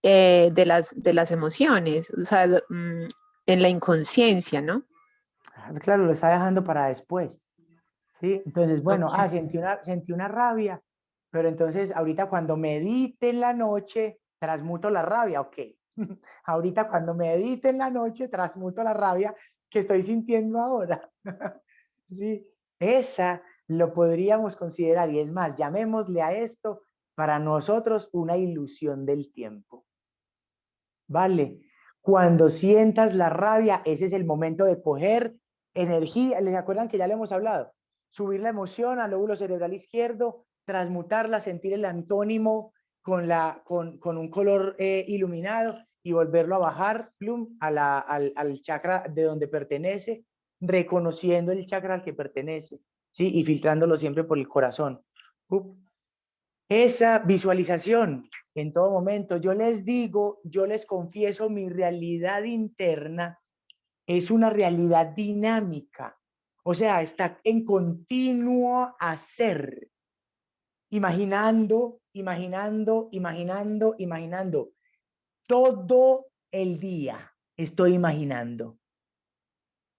de las emociones, o sea, en la inconsciencia, ¿no? Claro, lo está dejando para después. ¿Sí? Entonces, bueno, Ok. sentí una rabia, pero entonces ahorita cuando medite en la noche, transmuto la rabia, ok. Ahorita cuando medite en la noche, transmuto la rabia que estoy sintiendo ahora. Sí, esa lo podríamos considerar, y es más, llamémosle a esto para nosotros una ilusión del tiempo. ¿Vale? Cuando sientas la rabia, ese es el momento de coger energía. ¿Les acuerdan que ya le hemos hablado? Subir la emoción al lóbulo cerebral izquierdo, transmutarla, sentir el antónimo con un color iluminado y volverlo a bajar plum, al chakra de donde pertenece, reconociendo el chakra al que pertenece, ¿sí? Y filtrándolo siempre por el corazón. Esa visualización en todo momento, yo les digo, yo les confieso, mi realidad interna es una realidad dinámica, o sea, está en continuo hacer, imaginando, todo el día estoy imaginando,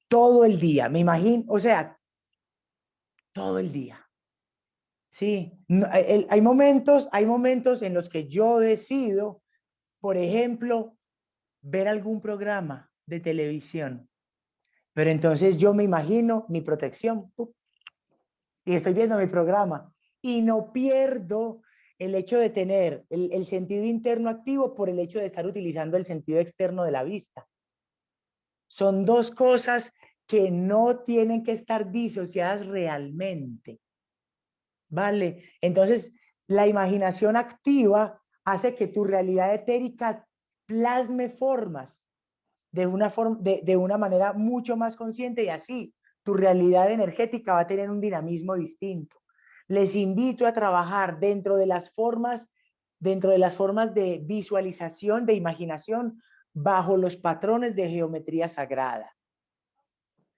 todo el día, me imagino, o sea, todo el día. Sí, hay momentos en los que yo decido, por ejemplo, ver algún programa de televisión, pero entonces yo me imagino mi protección y estoy viendo mi programa y no pierdo el hecho de tener el sentido interno activo por el hecho de estar utilizando el sentido externo de la vista. Son dos cosas que no tienen que estar disociadas realmente, ¿vale? Entonces, la imaginación activa hace que tu realidad etérica plasme formas de una manera mucho más consciente, y así tu realidad energética va a tener un dinamismo distinto. Les invito a trabajar dentro de las formas de visualización, de imaginación, bajo los patrones de geometría sagrada.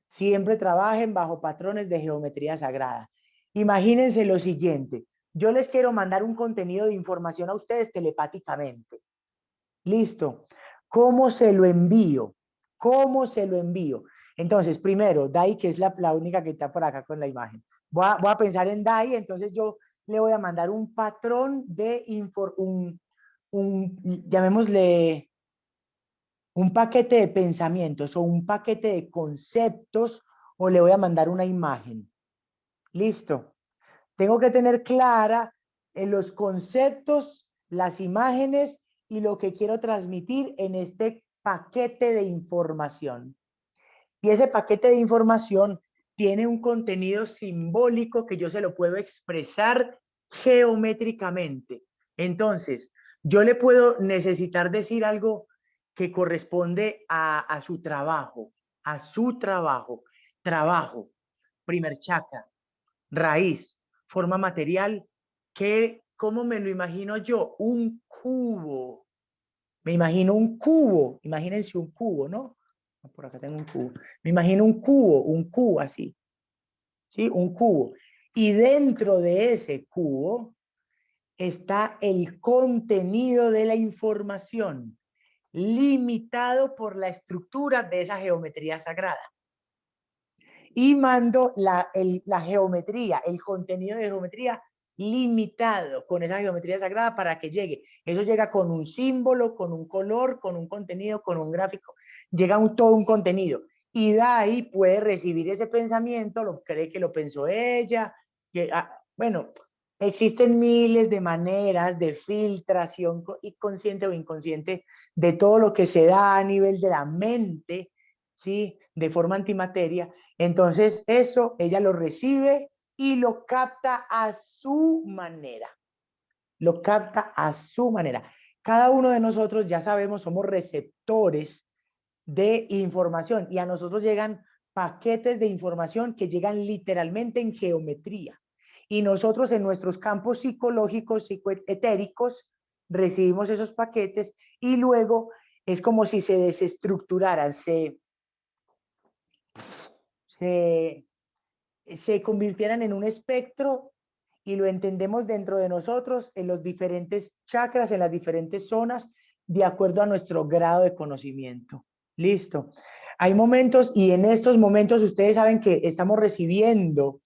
Siempre trabajen bajo patrones de geometría sagrada. Imagínense lo siguiente. Yo les quiero mandar un contenido de información a ustedes telepáticamente. Listo. ¿Cómo se lo envío? ¿Cómo se lo envío? Entonces, primero, Dai, que es la única que está por acá con la imagen. Voy a pensar en Dai, entonces yo le voy a mandar un patrón de llamémosle, un paquete de pensamientos o un paquete de conceptos, o le voy a mandar una imagen. Listo. Tengo que tener clara los conceptos, las imágenes y lo que quiero transmitir en este paquete de información. Y ese paquete de información tiene un contenido simbólico que yo se lo puedo expresar geométricamente. Entonces, yo le puedo necesitar decir algo que corresponde a su trabajo, a su trabajo. Trabajo, primer chakra, raíz, forma material, ¿cómo me lo imagino yo? Un cubo. Me imagino un cubo, imagínense un cubo, ¿no? Por acá tengo un cubo. Me imagino un cubo así, ¿sí? Un cubo. Y dentro de ese cubo está el contenido de la información, limitado por la estructura de esa geometría sagrada. Y mando la geometría, el contenido de geometría limitado con esa geometría sagrada para que llegue. Eso llega con un símbolo, con un color, con un contenido, con un gráfico. Llega todo un contenido. Y de ahí puede recibir ese pensamiento, lo cree que lo pensó ella. Bueno, existen miles de maneras de filtración consciente o inconsciente de todo lo que se da a nivel de la mente, ¿sí? De forma antimateria. Entonces eso ella lo recibe y lo capta a su manera. Lo capta a su manera. Cada uno de nosotros, ya sabemos, somos receptores de información, y a nosotros llegan paquetes de información que llegan literalmente en geometría. Y nosotros en nuestros campos psicológicos, psicoetéricos, recibimos esos paquetes y luego es como si se desestructuraran, se, se convirtieran en un espectro, y lo entendemos dentro de nosotros en los diferentes chakras, en las diferentes zonas, de acuerdo a nuestro grado de conocimiento. Listo. Hay momentos, y en estos momentos ustedes saben que estamos recibiendo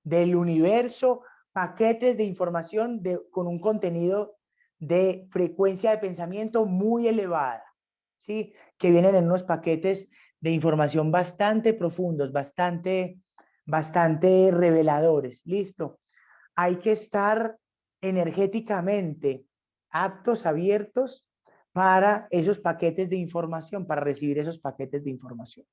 del universo paquetes de información con un contenido de frecuencia de pensamiento muy elevada, ¿sí? Que vienen en unos paquetes de información bastante profundos, bastante reveladores. ¿Listo? Hay que estar energéticamente aptos, abiertos para esos paquetes de información, para recibir esos paquetes de información.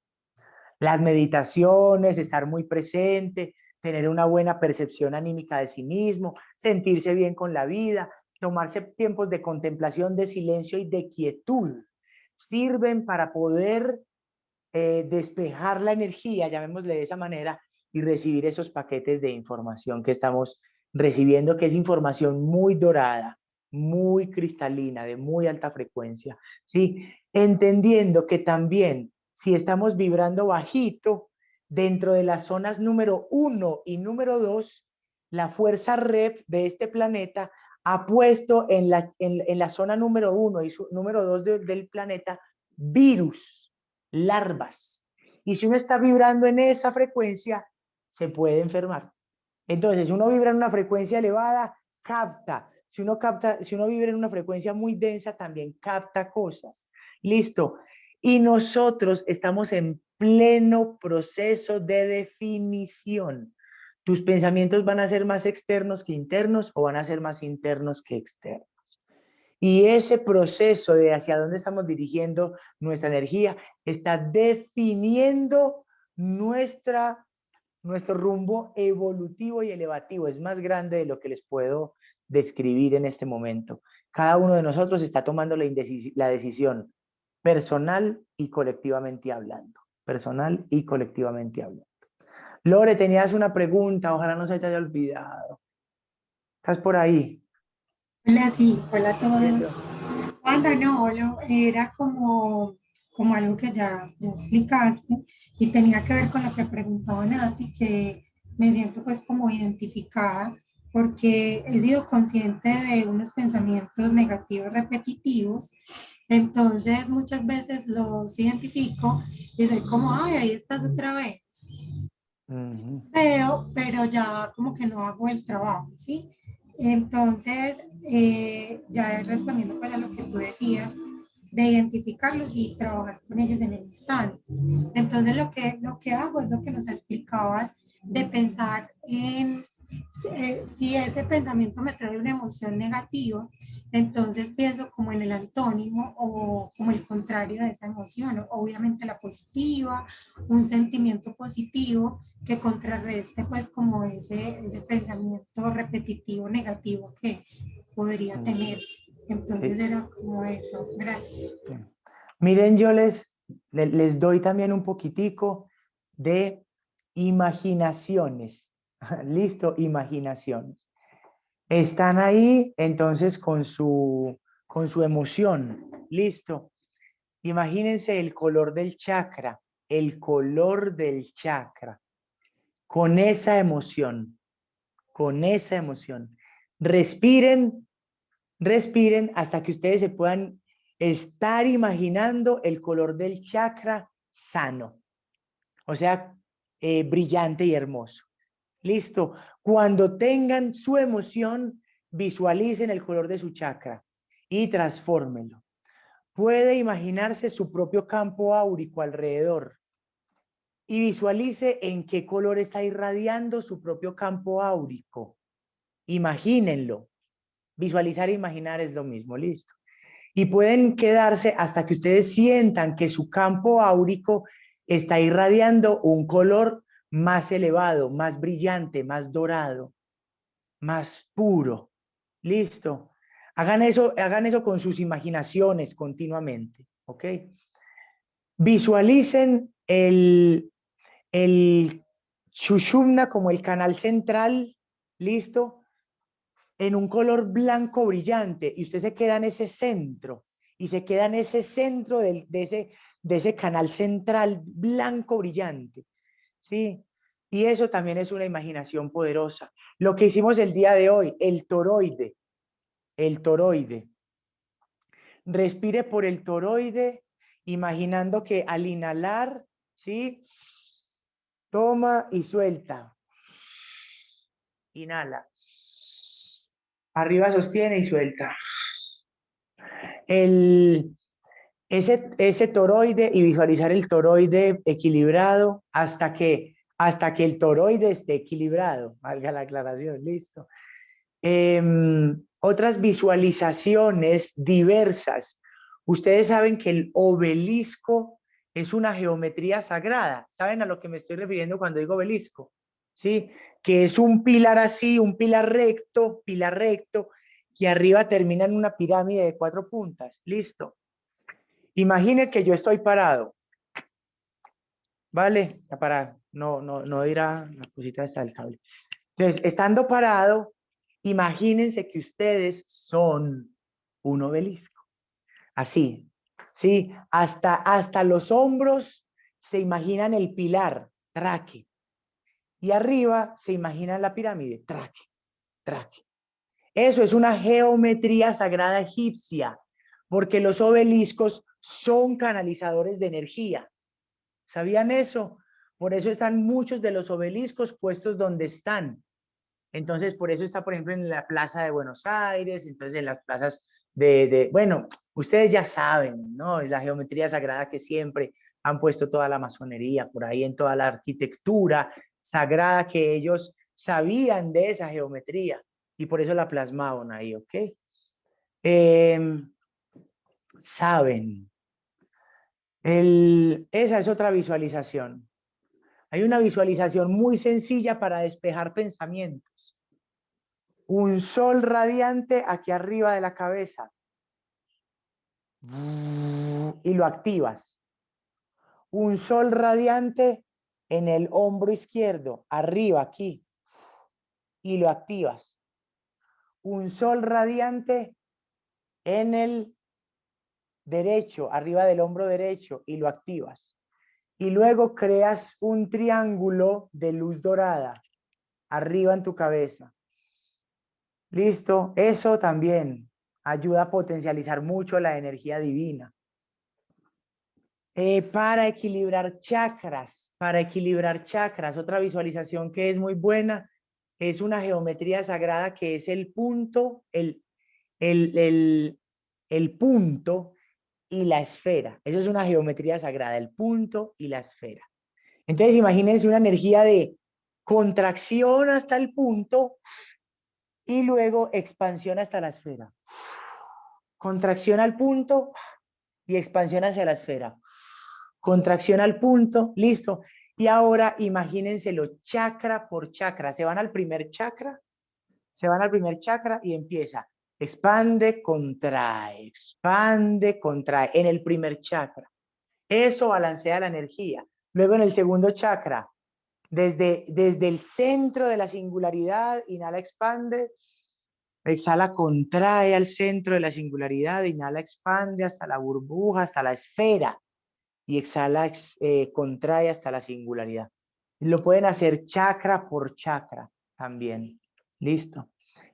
Las meditaciones, estar muy presente, tener una buena percepción anímica de sí mismo, sentirse bien con la vida, tomarse tiempos de contemplación, de silencio y de quietud, sirven para poder despejar la energía, llamémosle de esa manera, y recibir esos paquetes de información que estamos recibiendo, que es información muy dorada, muy cristalina, de muy alta frecuencia, ¿sí? Entendiendo que también si estamos vibrando bajito, dentro de las zonas número 1 y número 2, la fuerza rep de este planeta ha puesto en la zona número 1 y número 2 del planeta virus, larvas. Y si uno está vibrando en esa frecuencia, se puede enfermar. Entonces, si uno vibra en una frecuencia elevada, capta. Si uno vibra en una frecuencia muy densa, también capta cosas. Listo. Y nosotros estamos en pleno proceso de definición. ¿Tus pensamientos van a ser más externos que internos o van a ser más internos que externos? Y ese proceso de hacia dónde estamos dirigiendo nuestra energía está definiendo nuestro rumbo evolutivo y elevativo. Es más grande de lo que les puedo describir en este momento. Cada uno de nosotros está tomando la decisión personal y colectivamente hablando. Personal y colectivamente hablando. Lore, tenías una pregunta, ojalá no se te haya olvidado. ¿Estás por ahí? Hola, sí, hola a todos. Eso. Anda, no, era como algo que ya explicaste y tenía que ver con lo que preguntaba Nati, que me siento pues como identificada porque he sido consciente de unos pensamientos negativos repetitivos, entonces muchas veces los identifico y soy como, ay, ahí estás otra vez. Ujú. Veo, pero ya como que no hago el trabajo, ¿sí? Entonces, ya respondiendo pues a lo que tú decías, de identificarlos y trabajar con ellos en el instante. Entonces, lo que hago es lo que nos explicabas de pensar en si ese pensamiento me trae una emoción negativa, entonces pienso como en el antónimo o como el contrario de esa emoción, obviamente la positiva, un sentimiento positivo que contrarreste pues como ese pensamiento repetitivo negativo que podría tener. Entonces Sí. era como eso. Gracias. Sí. Miren, yo les doy también un poquitico de imaginaciones. Listo, imaginaciones. Están ahí entonces con su emoción. Listo. Imagínense el color del chakra, el color del chakra, con esa emoción, con esa emoción. Respiren, respiren hasta que ustedes se puedan estar imaginando el color del chakra sano, o sea, brillante y hermoso. Listo. Cuando tengan su emoción, visualicen el color de su chakra y transfórmenlo. Puede imaginarse su propio campo áurico alrededor y visualice en qué color está irradiando su propio campo áurico. Imagínenlo. Visualizar e imaginar es lo mismo, listo. Y pueden quedarse hasta que ustedes sientan que su campo áurico está irradiando un color más elevado, más brillante, más dorado, más puro. Listo. Hagan eso con sus imaginaciones continuamente, ¿ok? Visualicen el Shushumna como el canal central, ¿listo? En un color blanco brillante y usted se queda en ese centro y se queda en ese centro de ese canal central blanco brillante, ¿sí? Y eso también es una imaginación poderosa. Lo que hicimos el día de hoy, el toroide, el toroide. Respire por el toroide imaginando que al inhalar, ¿sí? Toma y suelta. Inhala. Arriba sostiene y suelta. Ese toroide y visualizar el toroide equilibrado hasta que el toroide esté equilibrado, valga la aclaración, listo. Otras visualizaciones diversas. Ustedes saben que el obelisco es una geometría sagrada. ¿Saben a lo que me estoy refiriendo cuando digo obelisco? ¿Sí? Que es un pilar así, un pilar recto, que arriba termina en una pirámide de 4 puntas. Listo. Imagine que yo estoy parado, ¿vale? Para no ir a la cosita esta del cable. Entonces, estando parado, imagínense que ustedes son un obelisco. Así, ¿sí? Hasta los hombros se imaginan el pilar, traque. Y arriba se imaginan la pirámide, traque, traque. Eso es una geometría sagrada egipcia, porque los obeliscos son canalizadores de energía. ¿Sabían eso? Por eso están muchos de los obeliscos puestos donde están. Entonces, por eso está, por ejemplo, en la Plaza de Buenos Aires, entonces en las plazas bueno, ustedes ya saben, ¿no? Es la geometría sagrada que siempre han puesto toda la masonería, por ahí en toda la arquitectura sagrada que ellos sabían de esa geometría y por eso la plasmaban ahí, ¿ok? Saben. Esa es otra visualización. Hay una visualización muy sencilla para despejar pensamientos. Un sol radiante aquí arriba de la cabeza. Y lo activas. Un sol radiante en el hombro izquierdo, arriba aquí. Y lo activas. Un sol radiante en el derecho, arriba del hombro derecho, y lo activas. Y luego creas un triángulo de luz dorada arriba en tu cabeza. ¿Listo? Eso también ayuda a potencializar mucho la energía divina. Para equilibrar chakras, otra visualización que es muy buena, es una geometría sagrada que es el punto, el punto y la esfera. Eso es una geometría sagrada, el punto y la esfera. Entonces imagínense una energía de contracción hasta el punto y luego expansión hasta la esfera. Contracción al punto y expansión hacia la esfera. Contracción al punto, listo. Y ahora imagínenselo chakra por chakra. Se van al primer chakra, y empieza. Expande, contrae, en el primer chakra. Eso balancea la energía. Luego en el segundo chakra, desde el centro de la singularidad, inhala, expande, exhala, contrae al centro de la singularidad, inhala, expande hasta la burbuja, hasta la esfera, y exhala, contrae hasta la singularidad. Lo pueden hacer chakra por chakra también. Listo.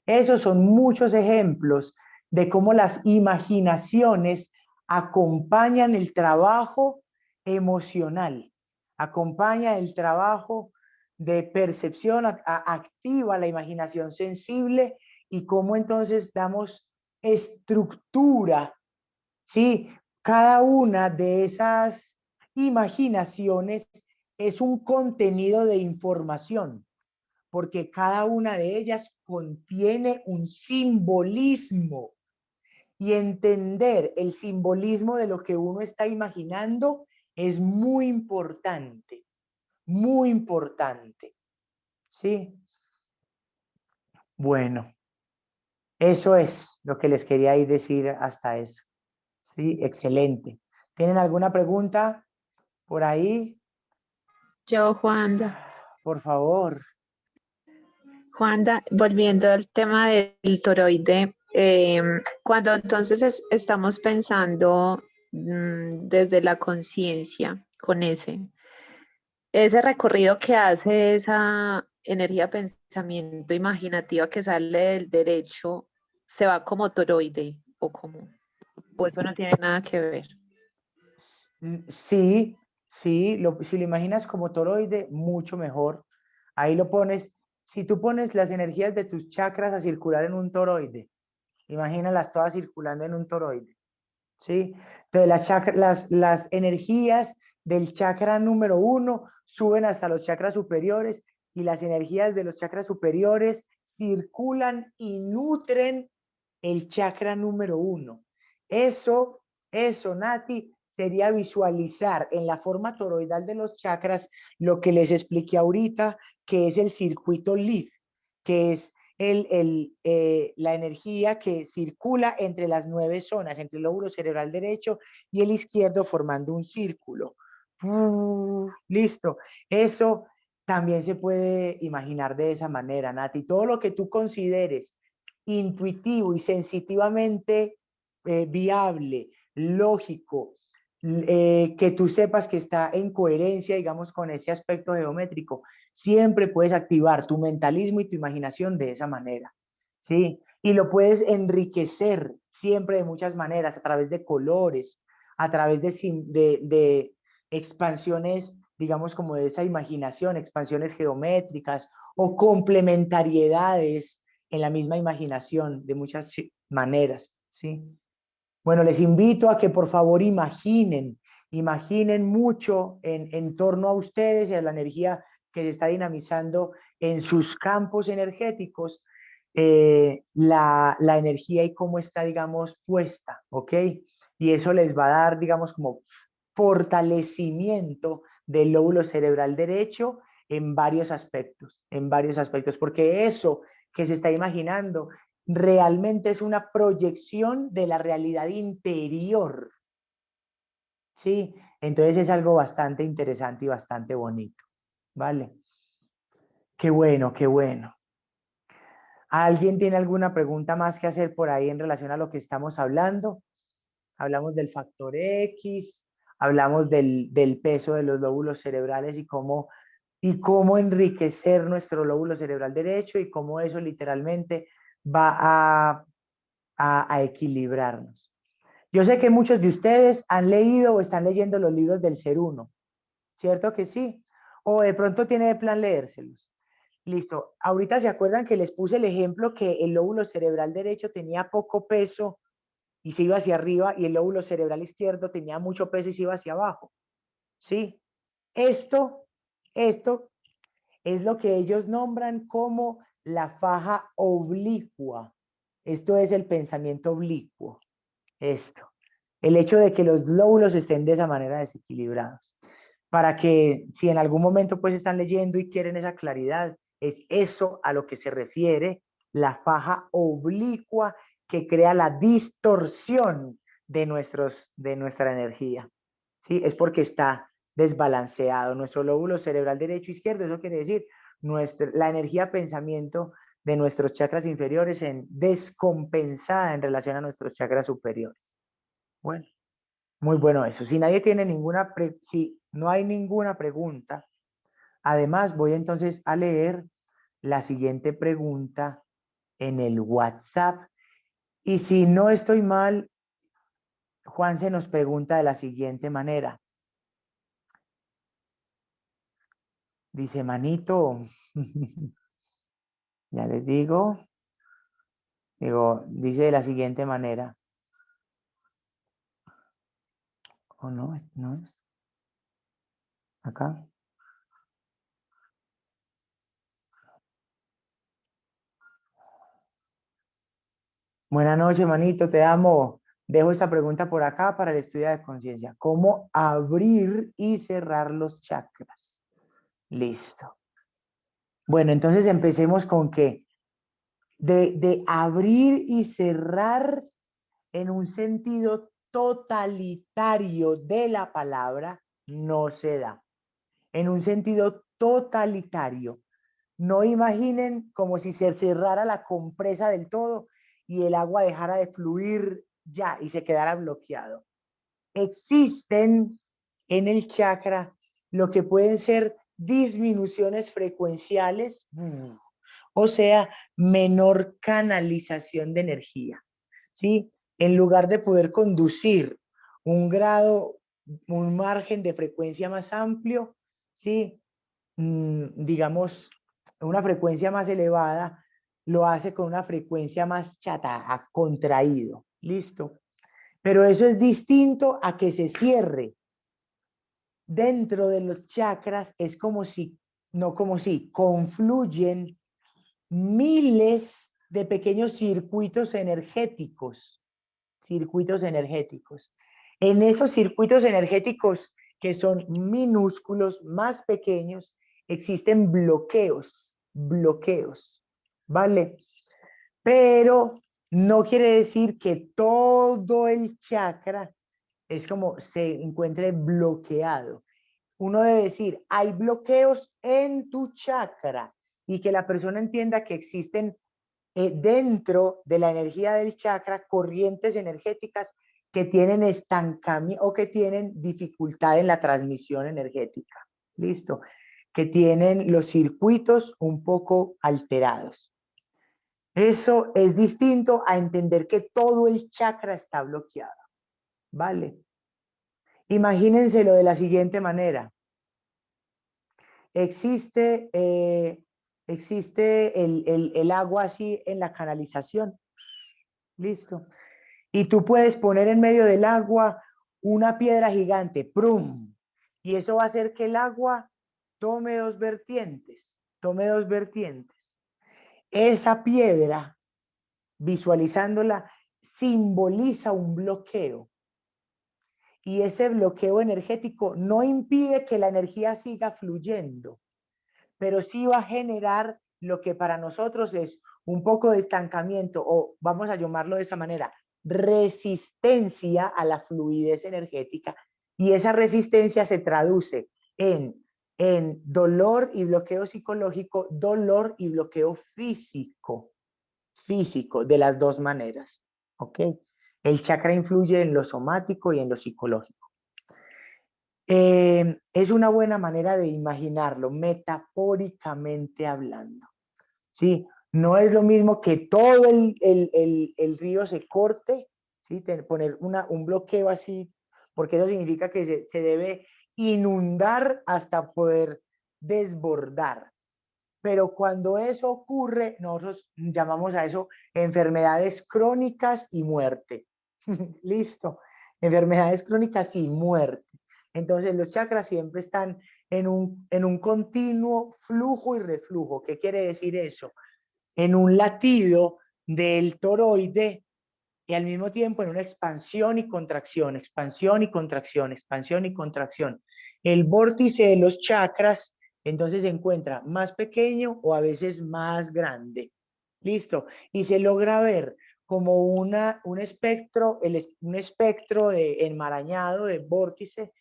Esos son muchos ejemplos de cómo las imaginaciones acompañan el trabajo emocional, acompaña el trabajo de percepción, activa la imaginación sensible y cómo entonces damos estructura, ¿sí? Cada una de esas imaginaciones es un contenido de información, porque cada una de ellas contiene un simbolismo y entender el simbolismo de lo que uno está imaginando es muy importante, ¿sí? Bueno, eso es lo que les quería decir hasta eso. Sí, excelente. ¿Tienen alguna pregunta por ahí? Yo, Juanda. Por favor. Juanda, volviendo al tema del toroide, cuando entonces estamos pensando desde la conciencia con ese recorrido que hace esa energía de pensamiento imaginativa que sale del derecho, se va como toroide o eso no tiene nada que ver. Sí, sí, si lo imaginas como toroide, mucho mejor. Ahí lo pones, si tú pones las energías de tus chakras a circular en un toroide, imagínalas todas circulando en un toroide, ¿sí? Entonces las energías del chakra número 1 suben hasta los chakras superiores y las energías de los chakras superiores circulan y nutren el chakra número 1. Eso, Nati, sería visualizar en la forma toroidal de los chakras lo que les expliqué ahorita, que es el circuito Lead, que es la energía que circula entre las 9 zonas, entre el lóbulo cerebral derecho y el izquierdo, formando un círculo. Listo. Eso también se puede imaginar de esa manera, Nati. Todo lo que tú consideres intuitivo y sensitivamente viable, lógico, que tú sepas que está en coherencia, digamos, con ese aspecto geométrico, siempre puedes activar tu mentalismo y tu imaginación de esa manera, ¿sí? Y lo puedes enriquecer siempre de muchas maneras, a través de colores, a través de expansiones, digamos, como de esa imaginación, expansiones geométricas o complementariedades en la misma imaginación de muchas maneras, ¿sí? Bueno, les invito a que por favor imaginen mucho en torno a ustedes y a la energía que se está dinamizando en sus campos energéticos, la energía y cómo está, digamos, puesta, ¿ok? Y eso les va a dar, digamos, como fortalecimiento del lóbulo cerebral derecho en varios aspectos, porque eso que se está imaginando realmente es una proyección de la realidad interior, ¿sí? Entonces es algo bastante interesante y bastante bonito, ¿vale? Qué bueno, qué bueno. ¿Alguien tiene alguna pregunta más que hacer por ahí en relación a lo que estamos hablando? Hablamos del factor X, hablamos del peso de los lóbulos cerebrales y cómo enriquecer nuestro lóbulo cerebral derecho y cómo eso literalmente va a equilibrarnos. Yo sé que muchos de ustedes han leído o están leyendo los libros del Ser Uno, ¿cierto que sí? O de pronto tiene de plan leérselos. Listo. Ahorita se acuerdan que les puse el ejemplo que el lóbulo cerebral derecho tenía poco peso y se iba hacia arriba y el lóbulo cerebral izquierdo tenía mucho peso y se iba hacia abajo. ¿Sí? Esto es lo que ellos nombran como la faja oblicua. Esto es el pensamiento oblicuo. Esto. El hecho de que los lóbulos estén de esa manera desequilibrados. Para que si en algún momento pues están leyendo y quieren esa claridad, es eso a lo que se refiere la faja oblicua que crea la distorsión de nuestra energía. ¿Sí? Es porque está desbalanceado nuestro lóbulo cerebral derecho e izquierdo. Eso quiere decir la energía pensamiento de nuestros chakras inferiores en descompensada en relación a nuestros chakras superiores. Bueno, muy bueno eso. Si nadie tiene si no hay ninguna pregunta, además voy entonces a leer la siguiente pregunta en el WhatsApp. Y si no estoy mal, Juan se nos pregunta de la siguiente manera. Dice, manito, ya les digo, dice de la siguiente manera. ¿O no? ¿No es? Acá. Buenas noches, manito, te amo. Dejo esta pregunta por acá para el estudio de conciencia. ¿Cómo abrir y cerrar los chakras? Listo. Bueno, entonces empecemos con que de abrir y cerrar en un sentido totalitario de la palabra no se da. En un sentido totalitario. No imaginen como si se cerrara la compresa del todo y el agua dejara de fluir ya y se quedara bloqueado. Existen en el chakra lo que pueden ser disminuciones frecuenciales, o sea, menor canalización de energía, ¿sí? En lugar de poder conducir un grado un margen de frecuencia más amplio, ¿sí? Digamos, una frecuencia más elevada, lo hace con una frecuencia más chata, contraído, ¿listo? Pero eso es distinto a que se cierre. Dentro de los chakras es como si, no como si, confluyen miles de pequeños circuitos energéticos, circuitos energéticos. En esos circuitos energéticos que son minúsculos, más pequeños, existen bloqueos, ¿vale? Pero no quiere decir que todo el chakra es como se encuentre bloqueado. Uno debe decir, hay bloqueos en tu chakra y que la persona entienda que existen dentro de la energía del chakra corrientes energéticas que tienen estancamiento o que tienen dificultad en la transmisión energética. ¿Listo? Que tienen los circuitos un poco alterados. Eso es distinto a entender que todo el chakra está bloqueado. ¿Vale? Imagínenselo de la siguiente manera. Existe el agua así en la canalización. Listo. Y tú puedes poner en medio del agua una piedra gigante, ¡prum! Y eso va a hacer que el agua tome dos vertientes, Esa piedra, visualizándola, simboliza un bloqueo. Y ese bloqueo energético no impide que la energía siga fluyendo, pero sí va a generar lo que para nosotros es un poco de estancamiento, o vamos a llamarlo de esta manera, resistencia a la fluidez energética, y esa resistencia se traduce en dolor y bloqueo psicológico, dolor y bloqueo físico, de las dos maneras, ¿ok? El chakra influye en lo somático y en lo psicológico. Es una buena manera de imaginarlo, metafóricamente hablando, ¿sí? No es lo mismo que todo el río se corte, ¿sí? Poner un bloqueo así, porque eso significa que se debe inundar hasta poder desbordar. Pero cuando eso ocurre, nosotros llamamos a eso enfermedades crónicas y muerte. Listo. Enfermedades crónicas y muerte. Entonces los chakras siempre están en un continuo flujo y reflujo. ¿Qué quiere decir eso? En un latido del toroide y al mismo tiempo en una expansión y contracción, expansión y contracción, expansión y contracción. El vórtice de los chakras entonces se encuentra más pequeño o a veces más grande. Listo. Y se logra ver como un espectro, un espectro de enmarañado de vórtice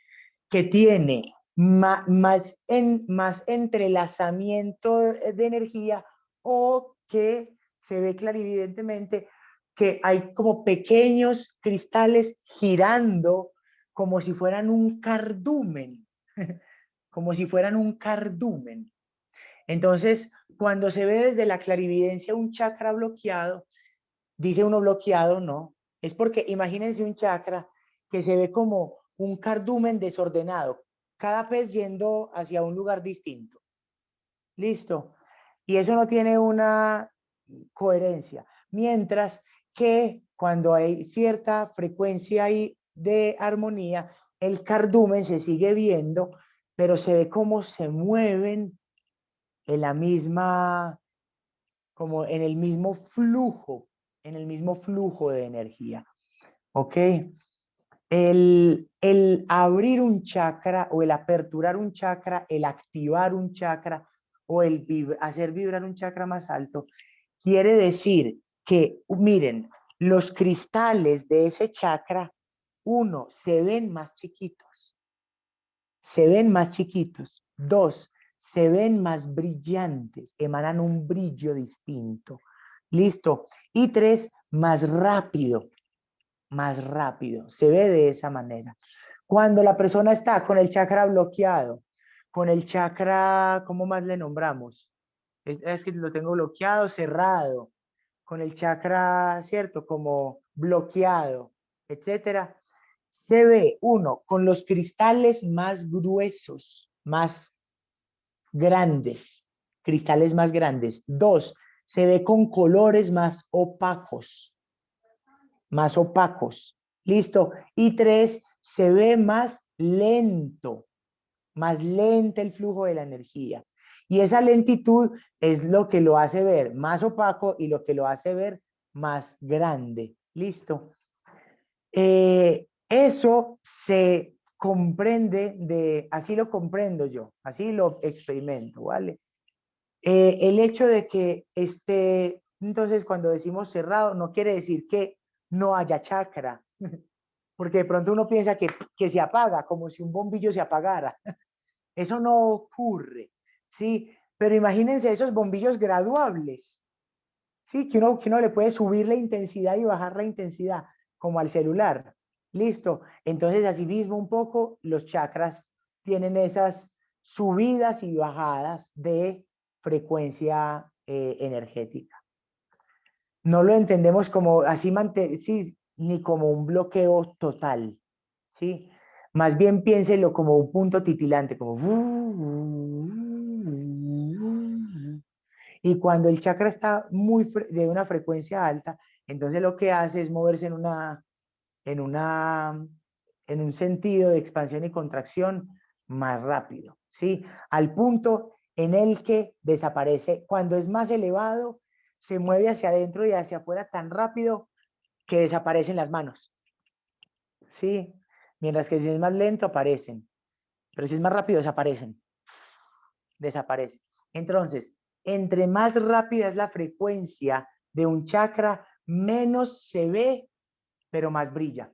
que tiene más entrelazamiento de energía, o que se ve clarividentemente que hay como pequeños cristales girando como si fueran un cardumen, como si fueran un cardumen. Entonces, cuando se ve desde la clarividencia un chakra bloqueado, dice uno bloqueado, no. Es porque imagínense un chakra que se ve como un cardumen desordenado, cada pez yendo hacia un lugar distinto. Listo. Y eso no tiene una coherencia. Mientras que cuando hay cierta frecuencia ahí de armonía, el cardumen se sigue viendo, pero se ve cómo se mueven en la misma, como en el mismo flujo, de energía. ¿Ok? El abrir un chakra o el aperturar un chakra, el activar un chakra o hacer vibrar un chakra más alto, quiere decir que, miren, los cristales de ese chakra, uno, se ven más chiquitos. Dos, se ven más brillantes, emanan un brillo distinto. Listo. Y tres, más rápido, se ve de esa manera. Cuando la persona está con el chakra bloqueado, con el chakra, ¿cómo más le nombramos? Es que lo tengo bloqueado, cerrado, con el chakra, ¿cierto? Como bloqueado, etcétera. se ve, uno, con los cristales más gruesos, más grandes, cristales más grandes. Dos, se ve con colores más opacos. ¿Listo? Y tres, se ve más lento el flujo de la energía. Y esa lentitud es lo que lo hace ver más opaco y lo que lo hace ver más grande. ¿Listo? Eso se comprende así lo comprendo yo, así lo experimento, ¿vale? El hecho de que entonces cuando decimos cerrado, no quiere decir que no haya chakra, porque de pronto uno piensa que se apaga, como si un bombillo se apagara. Eso no ocurre, ¿sí? Pero imagínense esos bombillos graduables, ¿sí? Que uno le puede subir la intensidad y bajar la intensidad, como al celular. Listo. Entonces, así mismo un poco, los chakras tienen esas subidas y bajadas de frecuencia energética. No lo entendemos como así, sí, ni como un bloqueo total, ¿sí? Más bien piénselo como un punto titilante, como... Y cuando el chakra está de una frecuencia alta, entonces lo que hace es moverse en un sentido de expansión y contracción más rápido, ¿sí? Al punto en el que desaparece. Cuando es más elevado, se mueve hacia adentro y hacia afuera tan rápido que desaparecen las manos, ¿sí? Mientras que si es más lento, aparecen. Pero si es más rápido, desaparecen. Entonces, entre más rápida es la frecuencia de un chakra, menos se ve, pero más brilla.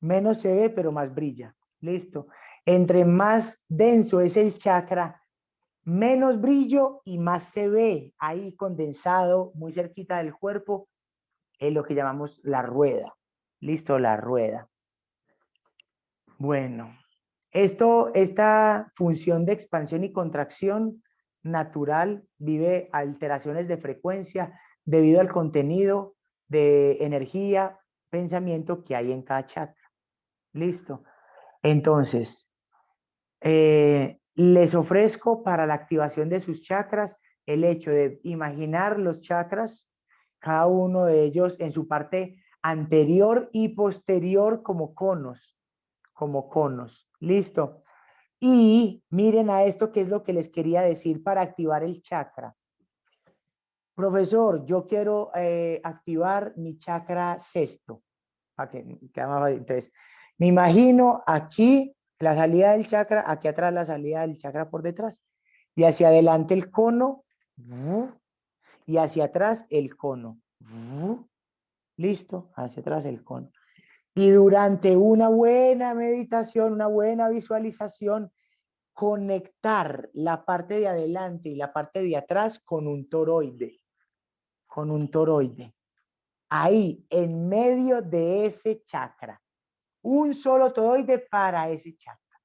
Menos se ve, pero más brilla. Listo. Entre más denso es el chakra, menos brillo y más se ve ahí condensado, muy cerquita del cuerpo, es lo que llamamos la rueda. Listo, la rueda. Bueno, esta función de expansión y contracción natural vive alteraciones de frecuencia debido al contenido de energía, pensamiento que hay en cada chakra. Listo. Entonces, les ofrezco para la activación de sus chakras el hecho de imaginar los chakras, cada uno de ellos en su parte anterior y posterior como conos. Listo. Y miren a esto que es lo que les quería decir para activar el chakra. Profesor, yo quiero activar mi chakra sexto. Entonces, me imagino aquí la salida del chakra, aquí atrás la salida del chakra por detrás, y hacia adelante el cono, y hacia atrás el cono. Listo, hacia atrás el cono. Y durante una buena meditación, una buena visualización, conectar la parte de adelante y la parte de atrás con un toroide. Ahí, en medio de ese chakra. Un solo toroide para ese chakra.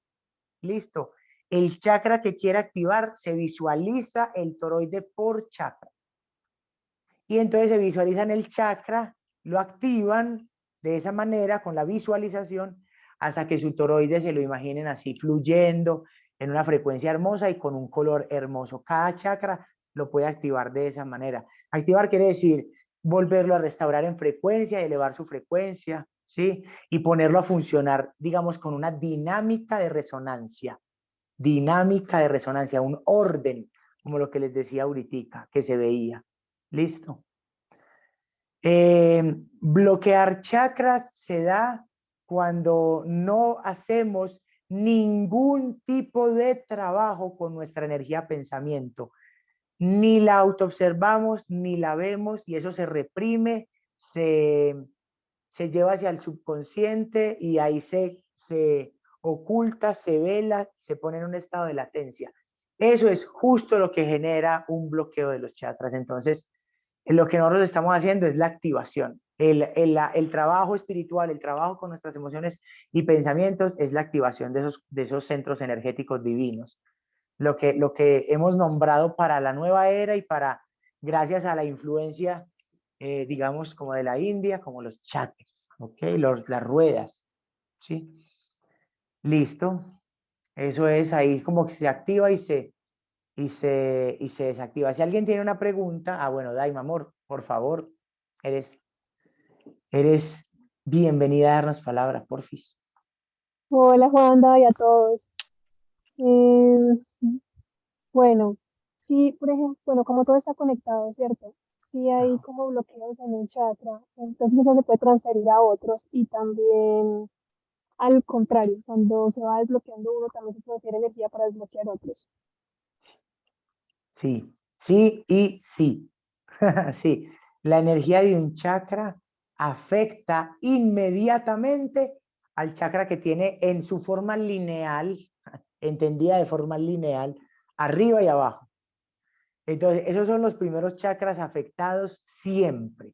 Listo. El chakra que quiera activar, se visualiza el toroide por chakra. Y entonces se visualizan el chakra, lo activan de esa manera con la visualización hasta que su toroide se lo imaginen así fluyendo en una frecuencia hermosa y con un color hermoso. Cada chakra lo puede activar de esa manera. Activar quiere decir volverlo a restaurar en frecuencia, elevar su frecuencia, ¿sí? Y ponerlo a funcionar, digamos, con una dinámica de resonancia. Dinámica de resonancia, un orden, como lo que les decía ahorita, que se veía. ¿Listo? Bloquear chakras se da cuando no hacemos ningún tipo de trabajo con nuestra energía pensamiento. Ni la autoobservamos, ni la vemos, y eso se reprime, se lleva hacia el subconsciente y ahí se oculta, se vela, se pone en un estado de latencia. Eso es justo lo que genera un bloqueo de los chakras. Entonces, lo que nosotros estamos haciendo es la activación. El trabajo espiritual, el trabajo con nuestras emociones y pensamientos es la activación de esos centros energéticos divinos. Lo que hemos nombrado para la nueva era y gracias a la influencia digamos, como de la India, como los chakras, ¿ok? Las ruedas, ¿sí? Listo. Eso es ahí como que se activa y se desactiva. Si alguien tiene una pregunta, bueno, Daima, amor, por favor, eres bienvenida a darnos palabra, porfis. Hola Juanda y a todos. Eh, bueno, sí, por ejemplo, bueno, como todo está conectado, ¿cierto? Si hay Ajá. como bloqueos en un chakra, entonces eso se puede transferir a otros y también al contrario, cuando se va desbloqueando uno, también se transfiere energía para desbloquear otros. Sí, sí y sí. Sí, la energía de un chakra afecta inmediatamente al chakra que tiene en su forma lineal, entendida de forma lineal, arriba y abajo. Entonces, esos son los primeros chakras afectados siempre.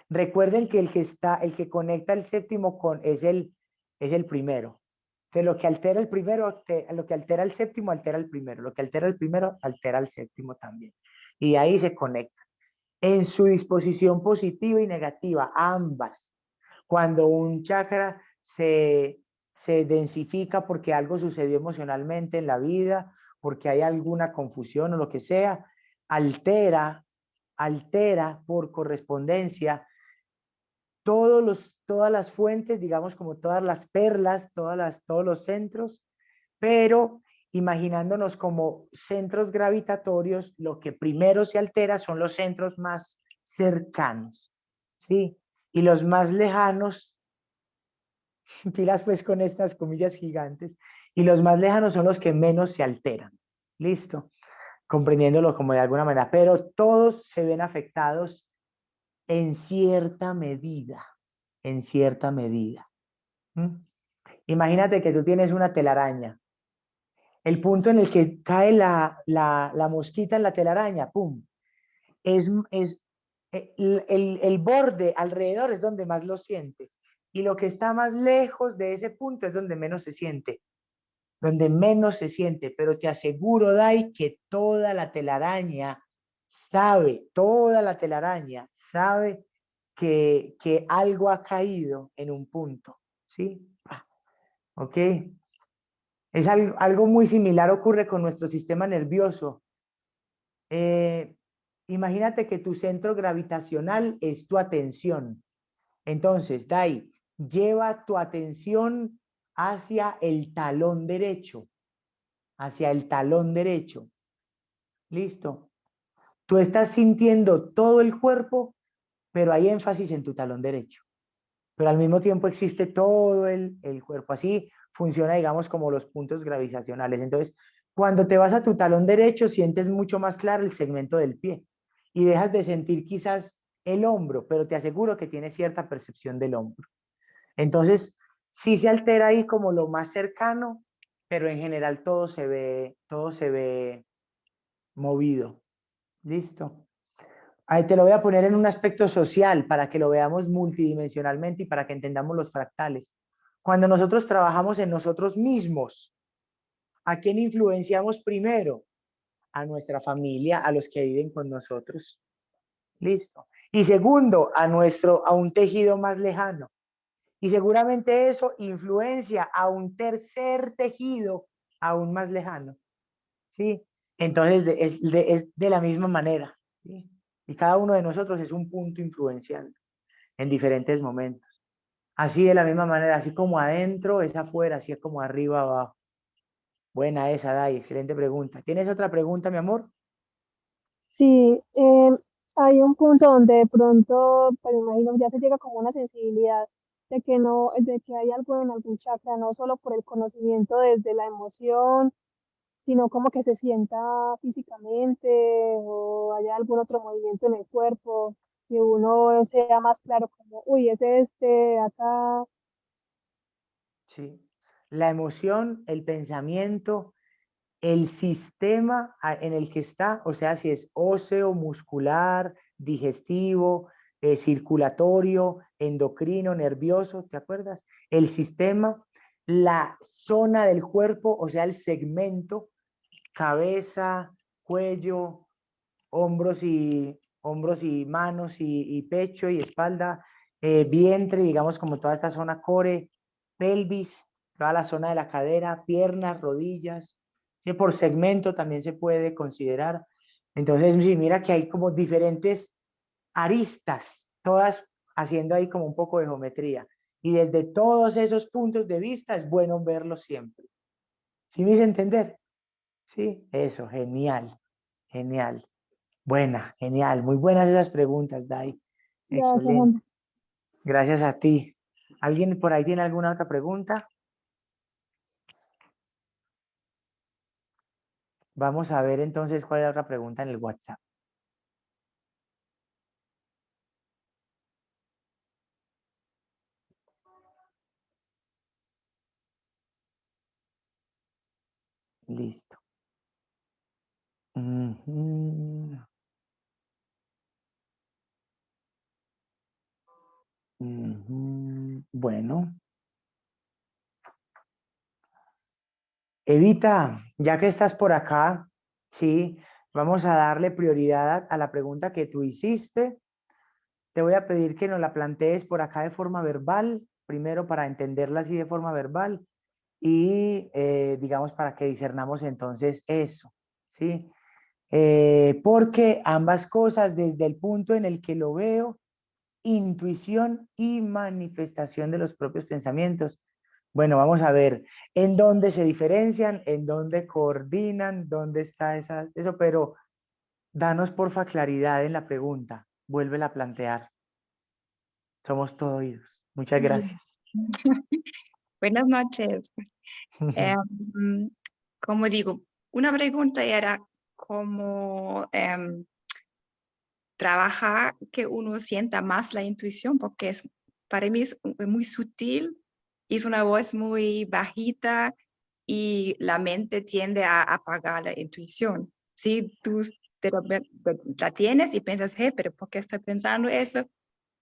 Recuerden que el que conecta el séptimo es el primero. Entonces, lo que altera el primero, lo que altera el séptimo, altera el primero. Lo que altera el primero, altera el séptimo también. Y ahí se conecta. En su disposición positiva y negativa, ambas. Cuando un chakra se densifica porque algo sucedió emocionalmente en la vida, porque hay alguna confusión o lo que sea, altera por correspondencia todas las fuentes, digamos como todas las perlas, todos los centros, pero imaginándonos como centros gravitatorios, lo que primero se altera son los centros más cercanos, ¿sí? Y los más lejanos, pilas pues con estas comillas gigantes, y los más lejanos son los que menos se alteran, ¿listo? Comprendiéndolo como de alguna manera, pero todos se ven afectados en cierta medida, en cierta medida. ¿Mm? Imagínate que tú tienes una telaraña. El punto en el que cae la mosquita en la telaraña, ¡pum! Es el borde alrededor es donde más lo siente. Y lo que está más lejos de ese punto es donde menos se siente. Donde menos se siente. Pero te aseguro, Dai, que toda la telaraña sabe que algo ha caído en un punto. ¿Sí? ¿Ok? Es algo muy similar ocurre con nuestro sistema nervioso. Eh, Imagínate que tu centro gravitacional es tu atención. Entonces, Dai, lleva tu atención hacia el talón derecho, hacia el talón derecho. Listo. Tú estás sintiendo todo el cuerpo, pero hay énfasis en tu talón derecho. Pero al mismo tiempo existe todo el cuerpo. Así funciona, digamos, como los puntos gravitacionales. Entonces, cuando te vas a tu talón derecho, sientes mucho más claro el segmento del pie y dejas de sentir quizás el hombro, pero te aseguro que tienes cierta percepción del hombro. Entonces, sí se altera ahí como lo más cercano, pero en general todo se ve movido. ¿Listo? Ahí te lo voy a poner en un aspecto social para que lo veamos multidimensionalmente y para que entendamos los fractales. Cuando nosotros trabajamos en nosotros mismos, ¿a quién influenciamos primero? A nuestra familia, a los que viven con nosotros. Listo. Y segundo, a un tejido más lejano. Y seguramente eso influencia a un tercer tejido aún más lejano. ¿Sí? Entonces, es de la misma manera. ¿Sí? Y cada uno de nosotros es un punto influencial en diferentes momentos. Así de la misma manera, así como adentro es afuera, así es como arriba abajo. Buena esa, Dai, excelente pregunta. ¿Tienes otra pregunta, mi amor? Sí, hay un punto donde de pronto, pues me imagino, ya se llega como una sensibilidad de que no, de que hay algo en algún chakra, no solo por el conocimiento desde la emoción, sino como que se sienta físicamente o haya algún otro movimiento en el cuerpo, que uno sea más claro como, uy, es este, acá. Sí. La emoción, el pensamiento, el sistema en el que está, o sea, si es óseo, muscular, digestivo, circulatorio, endocrino, nervioso, ¿te acuerdas? El sistema, la zona del cuerpo, o sea, el segmento, cabeza, cuello, hombros hombros y manos y pecho y espalda, vientre, digamos como toda esta zona core, pelvis, toda la zona de la cadera, piernas, rodillas, ¿sí? Por segmento también se puede considerar. Entonces, sí, mira que hay como diferentes aristas, todas haciendo ahí como un poco de geometría. Y desde todos esos puntos de vista es bueno verlos siempre. ¿Sí me hice entender? Sí, eso, genial, genial. Buena, genial. Muy buenas esas preguntas, Dai. Gracias, Excelente. Juan. Gracias a ti. ¿Alguien por ahí tiene alguna otra pregunta? Vamos a ver entonces cuál es la otra pregunta en el WhatsApp. Listo. Ujú. Ujú. Bueno, Evita, ya que estás por acá, sí, vamos a darle prioridad a la pregunta que tú hiciste. Te voy a pedir que nos la plantees por acá de forma verbal, primero para entenderla así de forma verbal y digamos para que discernamos entonces eso, ¿sí? Porque ambas cosas desde el punto en el que lo veo, intuición y manifestación de los propios pensamientos. Bueno, vamos a ver en dónde se diferencian, en dónde coordinan, dónde está eso, pero danos porfa claridad en la pregunta, vuélvela a plantear. Somos todo oídos. Muchas Bien. gracias. Buenas noches. Como digo, una pregunta era cómo trabajar que uno sienta más la intuición, porque para mí es muy sutil, es una voz muy bajita y la mente tiende a apagar la intuición. Si tú la tienes y piensas, hey, pero ¿por qué estoy pensando eso?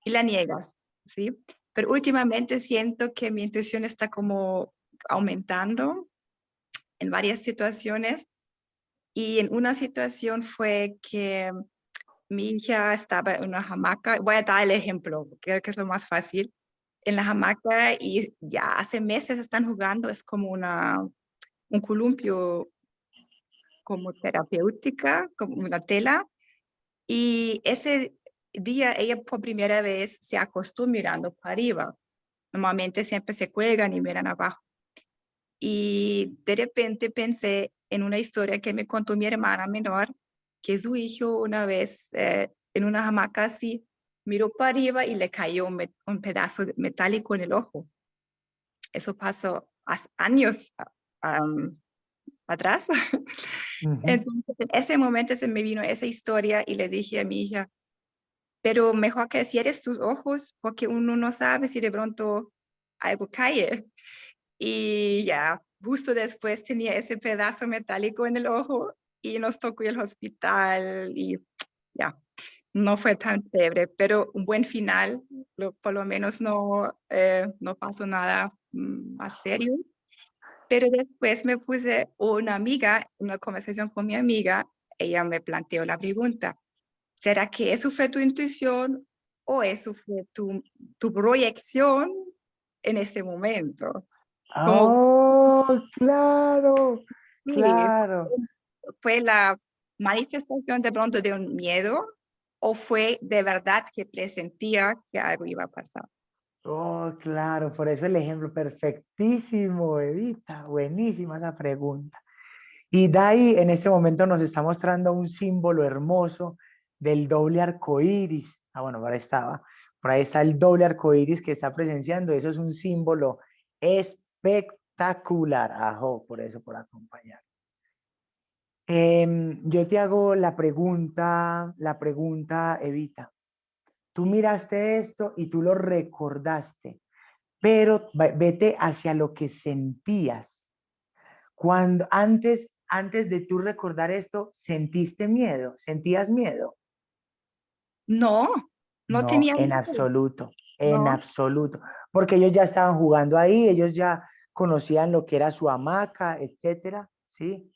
Y la niegas, ¿sí? Pero últimamente siento que mi intuición está como aumentando en varias situaciones y en una situación fue que mi hija estaba en una hamaca, voy a dar el ejemplo, creo que es lo más fácil, en la hamaca y ya hace meses están jugando, es como un columpio como terapéutica, como una tela, y ese día ella por primera vez se acostó mirando para arriba. Normalmente siempre se cuelgan y miran abajo. Y de repente pensé en una historia que me contó mi hermana menor, que su hijo una vez en una hamaca así miró para arriba y le cayó un pedazo metálico en el ojo. Eso pasó hace años atrás. Ujú. Entonces, en ese momento se me vino esa historia y le dije a mi hija, pero mejor que cierres tus ojos porque uno no sabe si de pronto algo cae. Y ya, justo después tenía ese pedazo metálico en el ojo y nos tocó ir al hospital y ya, no fue tan chévere, pero un buen final, por lo menos no pasó nada más serio. Pero después me puse una conversación con mi amiga, ella me planteó la pregunta, ¿será que eso fue tu intuición o eso fue tu proyección en ese momento? Como Oh, claro, sí, claro. fue la manifestación de pronto de un miedo o fue de verdad que presentía que algo iba a pasar. Oh, claro, por eso el ejemplo perfectísimo, Evita. Buenísima esa pregunta. Y Dai en este momento nos está mostrando un símbolo hermoso del doble arco iris. Ah, bueno, por ahí estaba. Por ahí está el doble arco iris que está presenciando. Eso es un símbolo espectacular. Ajo, por eso, por acompañar. Yo te hago la pregunta, Evita. Tú miraste esto y tú lo recordaste, pero vete hacia lo que sentías. Cuando antes de tú recordar esto, ¿sentiste miedo? ¿Sentías miedo? No, no No, tenía miedo, en no. absoluto, porque ellos ya estaban jugando ahí, ellos ya conocían lo que era su hamaca, etcétera, ¿sí?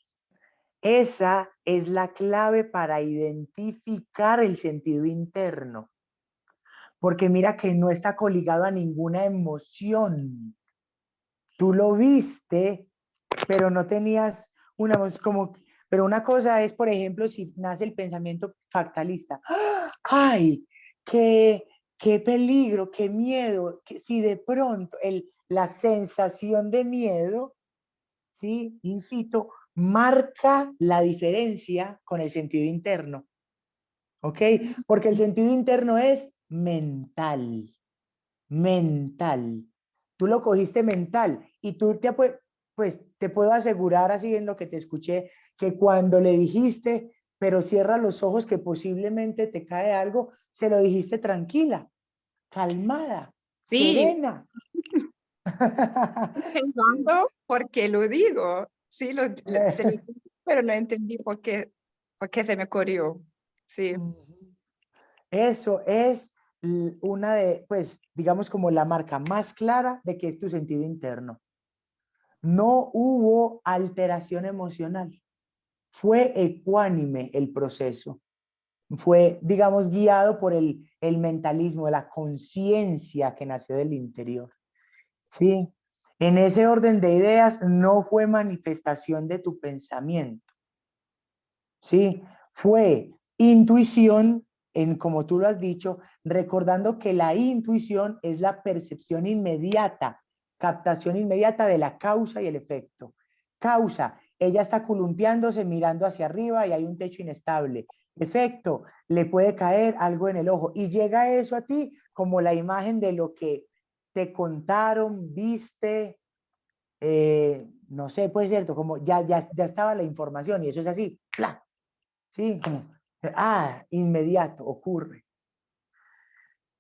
Esa es la clave para identificar el sentido interno. Porque mira que no está coligado a ninguna emoción. Tú lo viste, pero no tenías una emoción como... Pero una cosa es, por ejemplo, si nace el pensamiento factalista. ¡Ay! ¡Qué peligro! ¡Qué miedo! Si de pronto la sensación de miedo, ¿sí? Incito, marca la diferencia con el sentido interno. ¿Ok? Porque el sentido interno es mental. Mental. Tú lo cogiste mental y tú pues te puedo asegurar así en lo que te escuché que cuando le dijiste, pero cierra los ojos que posiblemente te cae algo, se lo dijiste tranquila, calmada, Sí, serena. pensando por qué lo digo. Sí, se lo dije, pero no entendí por qué se me ocurrió. Sí. Eso es una de, pues, digamos como la marca más clara de que es tu sentido interno. No hubo alteración emocional. Fue ecuánime el proceso. Fue, digamos, guiado por el mentalismo, la conciencia que nació del interior. ¿Sí? En ese orden de ideas no fue manifestación de tu pensamiento. ¿Sí? Fue intuición, como tú lo has dicho, recordando que la intuición es la percepción inmediata, captación inmediata de la causa y el efecto. Causa, ella está columpiándose mirando hacia arriba y hay un techo inestable. Efecto, le puede caer algo en el ojo y llega eso a ti como la imagen de lo que te contaron, viste, no sé, puede ser cierto, como ya estaba la información y eso es así, ¡plá! ¿Sí? Como, inmediato, ocurre.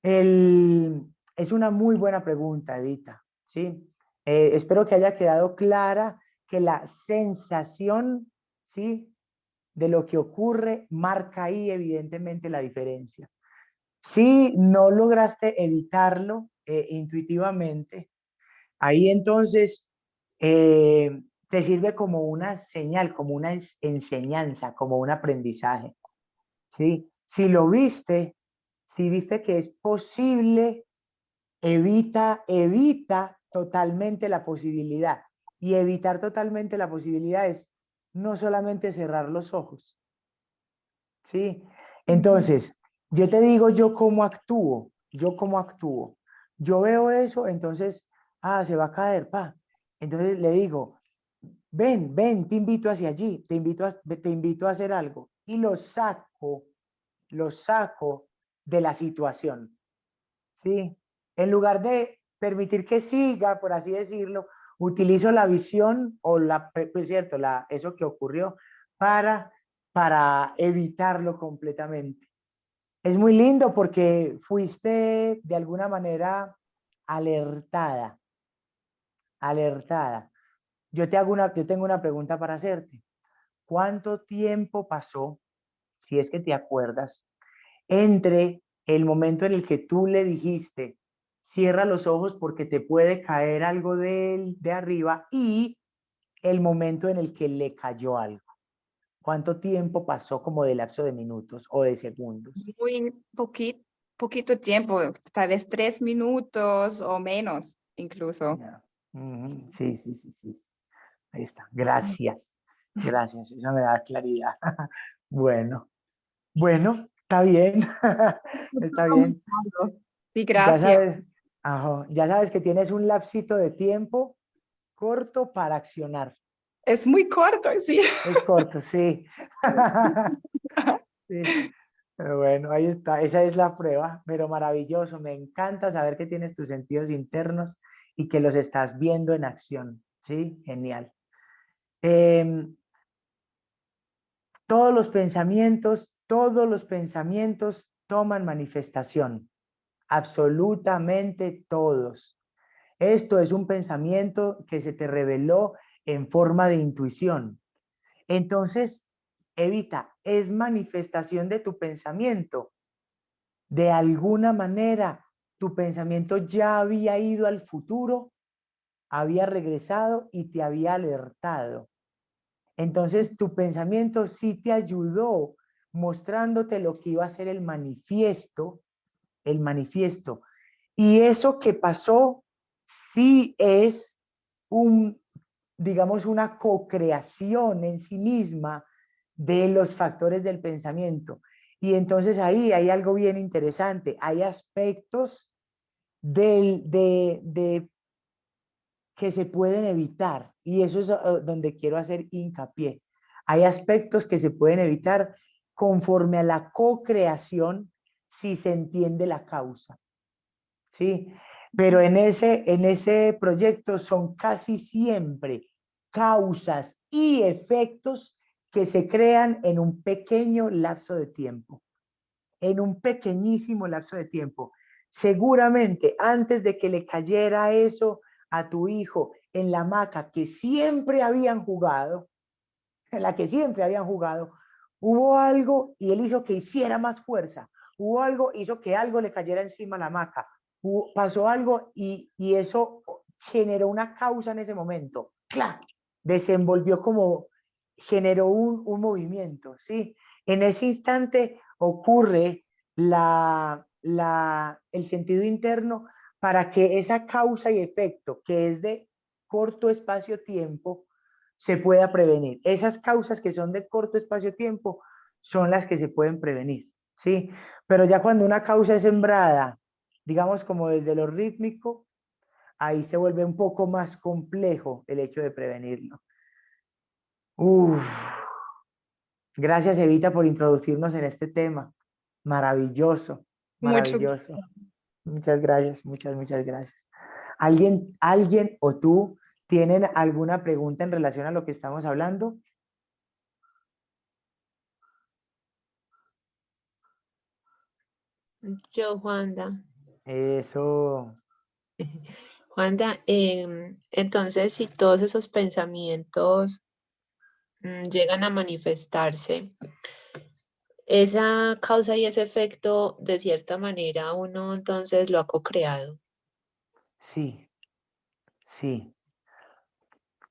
Es una muy buena pregunta, Evita, ¿sí? Espero que haya quedado clara que la sensación, ¿sí? De lo que ocurre marca ahí evidentemente la diferencia. Si no lograste evitarlo intuitivamente, ahí entonces te sirve como una señal, como una enseñanza, como un aprendizaje. ¿Sí? Si lo viste, si viste que es posible, evita totalmente la posibilidad. Y evitar totalmente la posibilidad es no solamente cerrar los ojos. ¿Sí? Entonces, yo te digo yo cómo actúo, yo cómo actúo. Yo veo eso, entonces, se va a caer, pa. Entonces le digo, ven, te invito hacia allí, te invito a hacer algo. Y lo saco de la situación, ¿sí? En lugar de permitir que siga, por así decirlo, utilizo la visión o pues cierto, eso que ocurrió para, para evitarlo completamente. Es muy lindo porque fuiste de alguna manera alertada, alertada. Yo tengo una pregunta para hacerte. ¿Cuánto tiempo pasó, si es que te acuerdas, entre el momento en el que tú le dijiste, cierra los ojos porque te puede caer algo de arriba y el momento en el que le cayó algo? ¿Cuánto tiempo pasó como de lapso de minutos o de segundos? Muy poquito tiempo, tal vez 3 minutos o menos incluso. Ya. Sí, sí, sí, sí. Ahí está. Gracias. Gracias. Eso me da claridad. Bueno, bueno, está bien. Está bien. Sí, Ya gracias. sabes, ya sabes que tienes un lapsito de tiempo corto para accionar. Es muy corto, sí. Es corto, sí. Sí. Pero bueno, ahí está. Esa es la prueba, pero maravilloso. Me encanta saber que tienes tus sentidos internos y que los estás viendo en acción. Sí, genial. Em, todos los pensamientos toman manifestación. Absolutamente todos. Esto es un pensamiento que se te reveló en forma de intuición. Entonces, Evita, es manifestación de tu pensamiento. De alguna manera, tu pensamiento ya había ido al futuro, había regresado y te había alertado. Entonces tu pensamiento sí te ayudó mostrándote lo que iba a ser el manifiesto, el manifiesto. Y eso que pasó sí es digamos, una co-creación en sí misma de los factores del pensamiento. Y entonces ahí hay algo bien interesante. Hay aspectos que se pueden evitar. Y eso es donde quiero hacer hincapié. Hay aspectos que se pueden evitar conforme a la co-creación si se entiende la causa. ¿Sí? Pero en ese proyecto son casi siempre causas y efectos que se crean en un pequeño lapso de tiempo, en un pequeñísimo lapso de tiempo. Seguramente antes de que le cayera eso a tu hijo en la hamaca que siempre habían jugado, en la que siempre habían jugado, hubo algo y él hizo que hiciera más fuerza. Hubo algo, hizo que algo le cayera encima a la hamaca. Pasó algo y eso generó una causa en ese momento. ¡Clac! Desenvolvió como, generó un movimiento, ¿sí? En ese instante ocurre el sentido interno para que esa causa y efecto, que es de corto espacio-tiempo, se pueda prevenir. Esas causas que son de corto espacio-tiempo son las que se pueden prevenir, ¿sí? Pero ya cuando una causa es sembrada, digamos como desde lo rítmico, ahí se vuelve un poco más complejo el hecho de prevenirlo. Uf. Gracias, Evita, por introducirnos en este tema. Maravilloso, Mucho maravilloso. Muchas gracias, muchas gracias. ¿Alguien o tú tienen alguna pregunta en relación a lo que estamos hablando? Yo, Juanda. Eso. Juanda, entonces si todos esos pensamientos llegan a manifestarse, esa causa y ese efecto, de cierta manera, uno entonces lo ha co-creado. Sí, sí.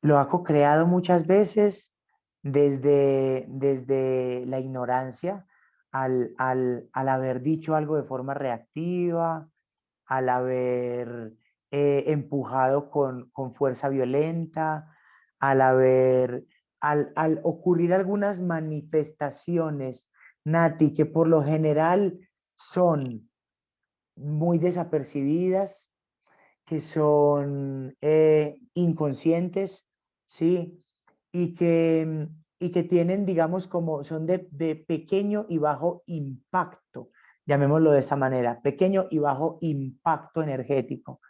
Lo ha co-creado muchas veces desde la ignorancia, al haber dicho algo de forma reactiva, al haber empujado con fuerza violenta, al haber, al ocurrir algunas manifestaciones, Nati, que por lo general son muy desapercibidas, que son inconscientes, ¿sí? Y que tienen, digamos, como son de pequeño y bajo impacto, llamémoslo de esa manera, pequeño y bajo impacto energético.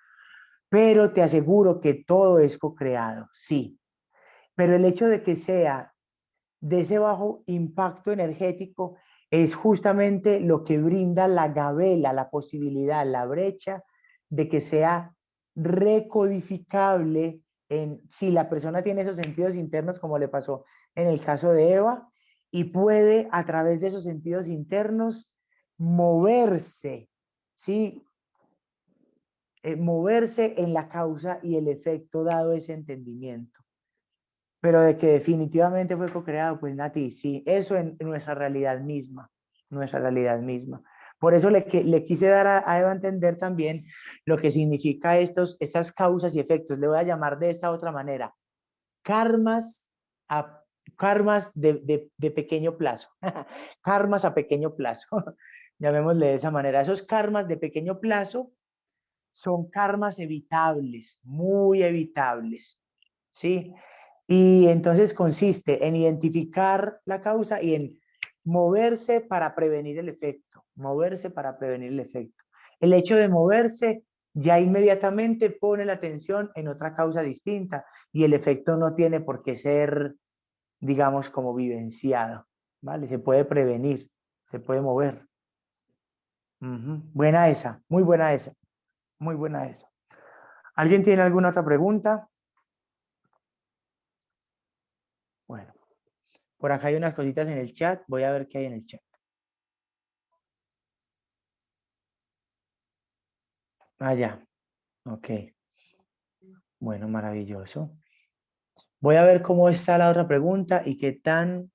Pero te aseguro que todo es co-creado, sí. Pero el hecho de que sea de ese bajo impacto energético es justamente lo que brinda la gabela, la posibilidad, la brecha de que sea recodificable si la persona tiene esos sentidos internos, como le pasó en el caso de Eva, y puede a través de esos sentidos internos moverse, ¿sí? Moverse en la causa y el efecto dado ese entendimiento. Pero de que definitivamente fue co-creado, pues Nati, sí, eso en nuestra realidad misma, nuestra realidad misma. Por eso le quise dar a Eva a entender también lo que significa estas causas y efectos. Le voy a llamar de esta otra manera. Karmas, karmas de pequeño plazo. Karmas a pequeño plazo. Llamémosle de esa manera. Esos karmas de pequeño plazo son karmas evitables, muy evitables. ¿Sí? Y entonces consiste en identificar la causa y en moverse para prevenir el efecto, moverse para prevenir el efecto. El hecho de moverse ya inmediatamente pone la atención en otra causa distinta y el efecto no tiene por qué ser, digamos, como vivenciado, ¿vale? Se puede prevenir, se puede mover. Buena esa, muy buena esa, muy buena esa. ¿Alguien tiene alguna otra pregunta? Bueno. Por acá hay unas cositas en el chat. Voy a ver qué hay en el chat. Ah, ya. Ok. Bueno, maravilloso. Voy a ver cómo está la otra pregunta y qué tan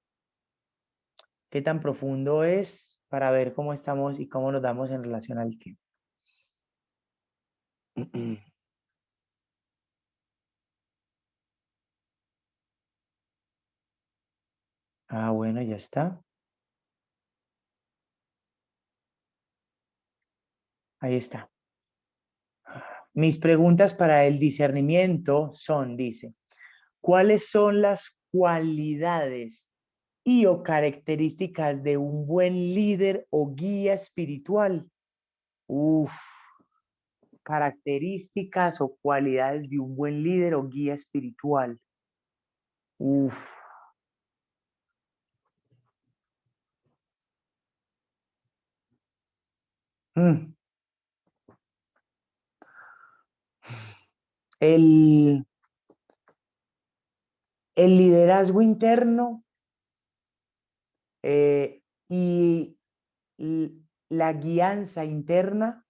profundo es para ver cómo estamos y cómo nos damos en relación al tiempo. Ah, bueno, ya está. Ahí está. Mis preguntas para el discernimiento son, dice, ¿cuáles son las cualidades y o características de un buen líder o guía espiritual? Uf, características o cualidades de un buen líder o guía espiritual. Uf. Mm. El liderazgo interno y la guianza interna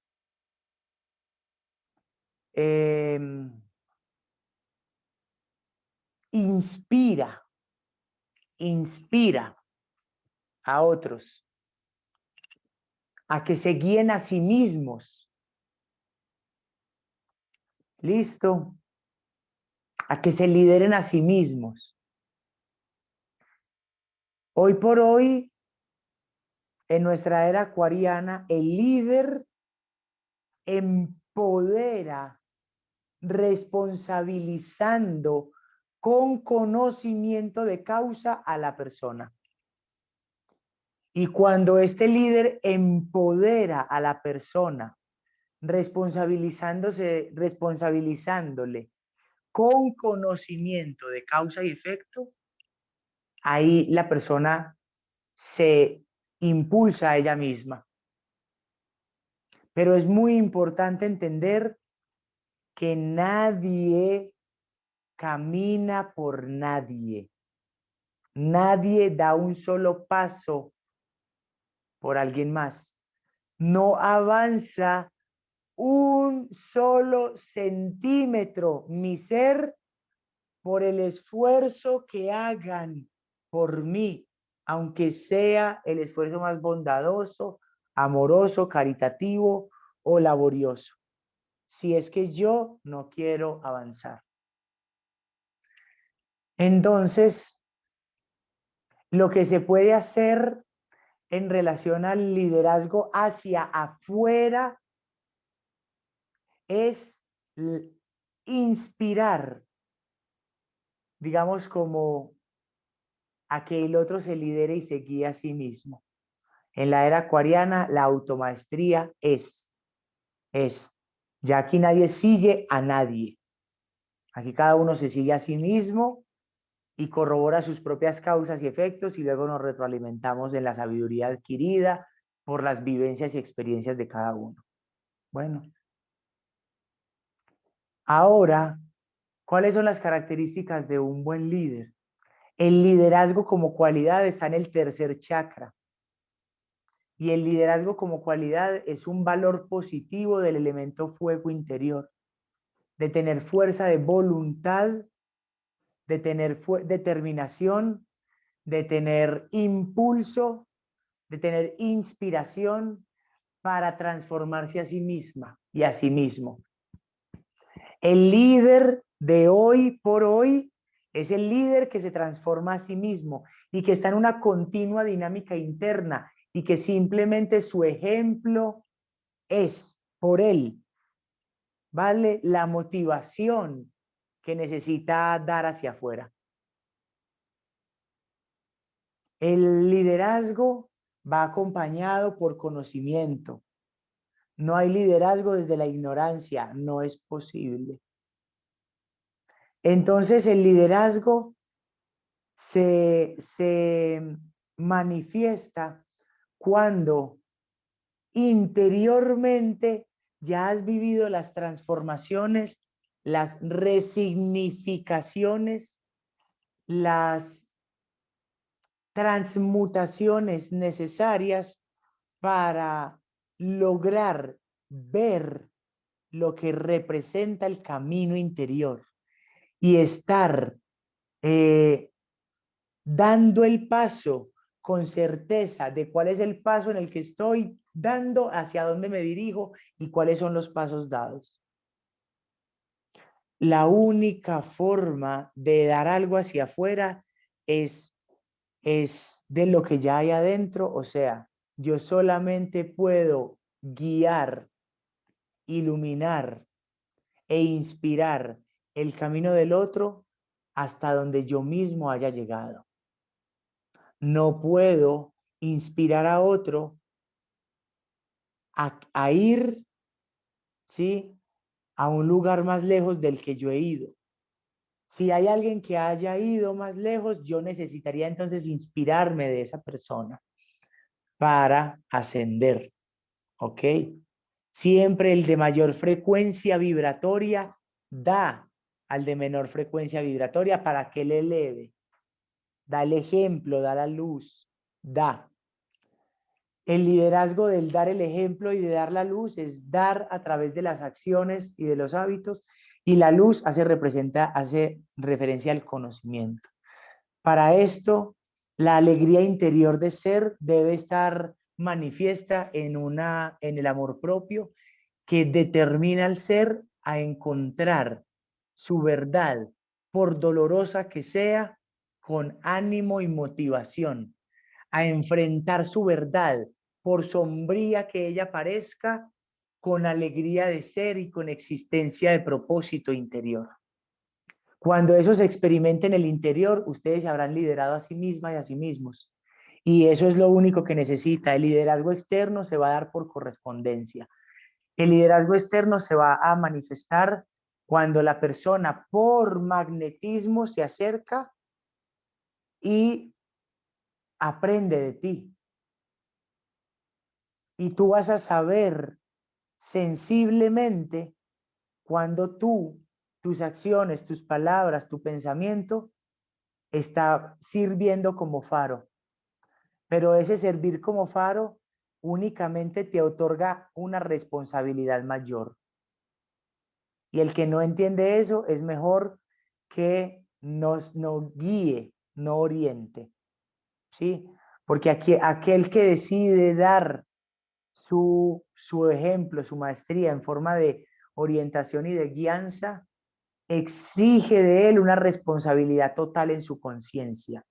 inspira a otros a que se guíen a sí mismos. ¿Listo? A que se lideren a sí mismos. Hoy por hoy, en nuestra era acuariana, el líder empodera responsabilizando con conocimiento de causa a la persona. Y cuando este líder empodera a la persona, responsabilizándole con conocimiento de causa y efecto, ahí la persona se impulsa a ella misma. Pero es muy importante entender que nadie camina por nadie. Nadie da un solo paso por alguien más. No avanza un solo centímetro mi ser por el esfuerzo que hagan por mí, aunque sea el esfuerzo más bondadoso, amoroso, caritativo o laborioso, si es que yo no quiero avanzar. Entonces, lo que se puede hacer en relación al liderazgo hacia afuera es inspirar, digamos, como a que el otro se lidere y se guíe a sí mismo. En la era acuariana, la automaestría es. Ya aquí nadie sigue a nadie. Aquí cada uno se sigue a sí mismo y corrobora sus propias causas y efectos y luego nos retroalimentamos en la sabiduría adquirida por las vivencias y experiencias de cada uno. Bueno. Ahora, ¿cuáles son las características de un buen líder? El liderazgo como cualidad está en el tercer chakra. Y el liderazgo como cualidad es un valor positivo del elemento fuego interior, de tener fuerza de voluntad, de tener determinación, de tener impulso, de tener inspiración para transformarse a sí misma y a sí mismo. El líder de hoy por hoy es el líder que se transforma a sí mismo y que está en una continua dinámica interna y que simplemente su ejemplo es por él, ¿vale? La motivación que necesita dar hacia afuera. El liderazgo va acompañado por conocimiento. No hay liderazgo desde la ignorancia, no es posible. Entonces el liderazgo se manifiesta cuando interiormente ya has vivido las transformaciones, las resignificaciones, las transmutaciones necesarias para lograr ver lo que representa el camino interior y estar dando el paso con certeza de cuál es el paso en el que estoy dando, hacia dónde me dirijo y cuáles son los pasos dados. La única forma de dar algo hacia afuera es de lo que ya hay adentro, o sea, yo solamente puedo guiar, iluminar e inspirar el camino del otro hasta donde yo mismo haya llegado. No puedo inspirar a otro a ir, ¿sí?, a un lugar más lejos del que yo he ido. Si hay alguien que haya ido más lejos, yo necesitaría entonces inspirarme de esa persona para ascender, ¿ok? Siempre el de mayor frecuencia vibratoria da al de menor frecuencia vibratoria para que le eleve. Da el ejemplo, da la luz, da. El liderazgo del dar el ejemplo y de dar la luz es dar a través de las acciones y de los hábitos, y la luz hace referencia al conocimiento. Para esto, la alegría interior de ser debe estar manifiesta en el amor propio, que determina al ser a encontrar su verdad, por dolorosa que sea, con ánimo y motivación, a enfrentar su verdad, por sombría que ella parezca, con alegría de ser y con existencia de propósito interior. Cuando eso se experimente en el interior, ustedes se habrán liderado a sí mismas y a sí mismos. Y eso es lo único que necesita. El liderazgo externo se va a dar por correspondencia. El liderazgo externo se va a manifestar cuando la persona por magnetismo se acerca y aprende de ti. Y tú vas a saber sensiblemente cuando tus acciones, tus palabras, tu pensamiento está sirviendo como faro. Pero ese servir como faro únicamente te otorga una responsabilidad mayor. Y el que no entiende eso es mejor que no guíe, no oriente, ¿sí? Porque aquel que decide dar su ejemplo, su maestría en forma de orientación y de guianza, exige de él una responsabilidad total en su conciencia.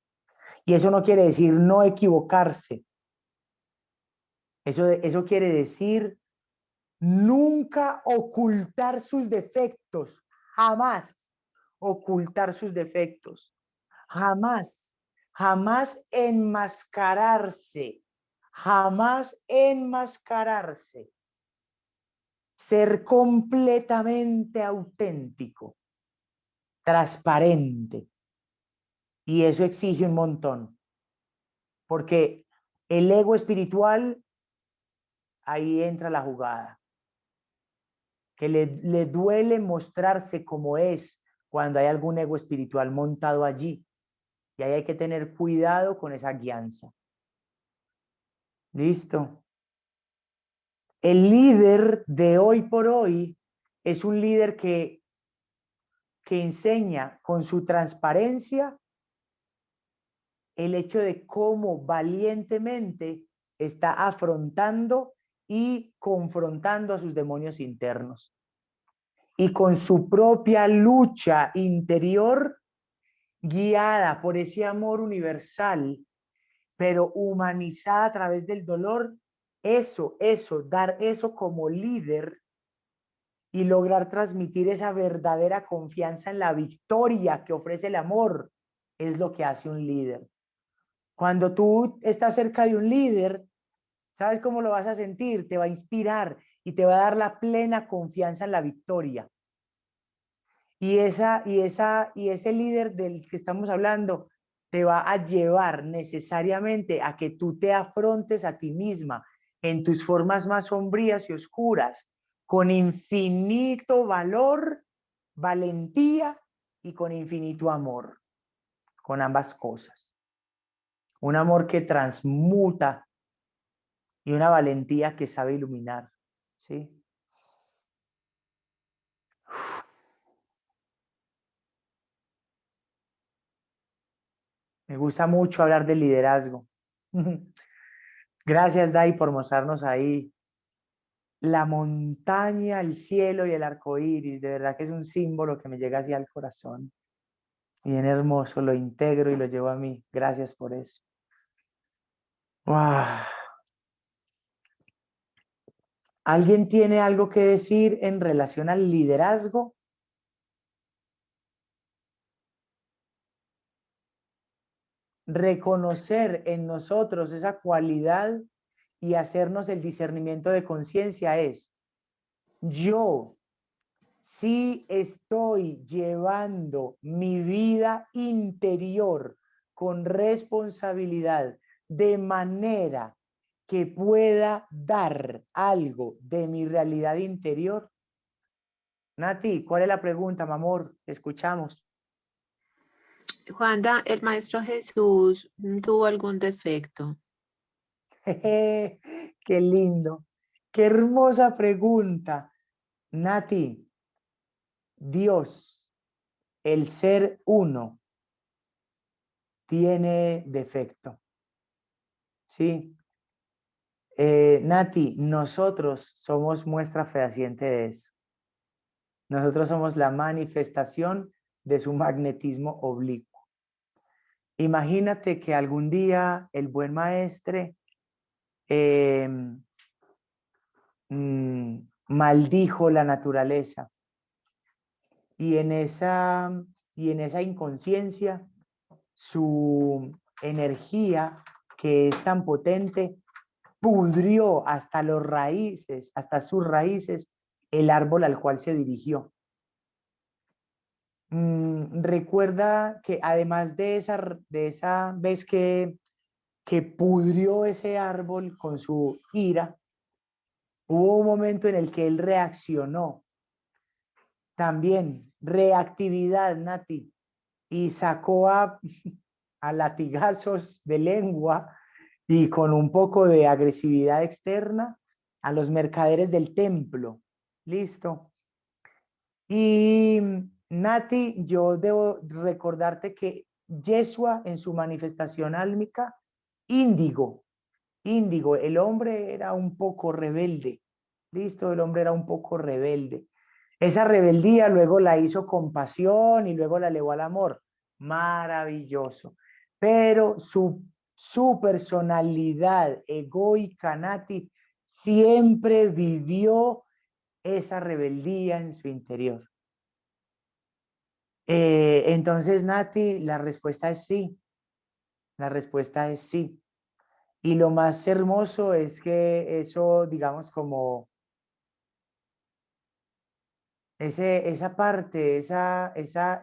Y eso no quiere decir no equivocarse. Eso quiere decir nunca ocultar sus defectos, jamás ocultar sus defectos, jamás, jamás enmascararse, jamás enmascararse, ser completamente auténtico, transparente. Y eso exige un montón, porque el ego espiritual, ahí entra la jugada, que le duele mostrarse como es cuando hay algún ego espiritual montado allí. Y ahí hay que tener cuidado con esa guianza. ¿Listo? El líder de hoy por hoy es un líder que enseña con su transparencia el hecho de cómo valientemente está afrontando y confrontando a sus demonios internos. Y con su propia lucha interior, guiada por ese amor universal, pero humanizada a través del dolor, dar eso como líder y lograr transmitir esa verdadera confianza en la victoria que ofrece el amor, es lo que hace un líder. Cuando tú estás cerca de un líder, ¿sabes cómo lo vas a sentir? Te va a inspirar y te va a dar la plena confianza en la victoria. Y ese líder del que estamos hablando te va a llevar necesariamente a que tú te afrontes a ti misma en tus formas más sombrías y oscuras, con infinito valor, valentía y con infinito amor, con ambas cosas. Un amor que transmuta y una valentía que sabe iluminar, ¿sí? Me gusta mucho hablar de liderazgo. Gracias, Dai, por mostrarnos ahí la montaña, el cielo y el arco iris. De verdad que es un símbolo que me llega así al corazón. Bien hermoso, lo integro y lo llevo a mí. Gracias por eso. ¡Wow! ¿Alguien tiene algo que decir en relación al liderazgo? Reconocer en nosotros esa cualidad y hacernos el discernimiento de conciencia es: yo sí estoy llevando mi vida interior con responsabilidad, de manera que pueda dar algo de mi realidad interior. Nati, ¿cuál es la pregunta, mi amor? Te escuchamos. Juanda, ¿el Maestro Jesús tuvo algún defecto? Qué lindo, qué hermosa pregunta. Nati, Dios, el ser uno, tiene defecto. ¿Sí? Nati, nosotros somos muestra fehaciente de eso. Nosotros somos la manifestación de su magnetismo oblicuo. Imagínate que algún día el buen maestre maldijo la naturaleza y en esa inconsciencia su energía, que es tan potente, pudrió hasta los raíces, hasta sus raíces, el árbol al cual se dirigió. Recuerda que además de esa vez que pudrió ese árbol con su ira, hubo un momento en el que él reaccionó. También reactividad, Nati, y sacó a latigazos de lengua y con un poco de agresividad externa a los mercaderes del templo. Listo. Y Nati, yo debo recordarte que Yeshua en su manifestación álmica, Índigo, el hombre era un poco rebelde. Listo, el hombre era un poco rebelde. Esa rebeldía luego la hizo con pasión y luego la elevó al amor. Maravilloso. Pero su personalidad egoica, Nati, siempre vivió esa rebeldía en su interior. Entonces, Nati, la respuesta es sí. La respuesta es sí. Y lo más hermoso es que eso, digamos, como esa parte, esa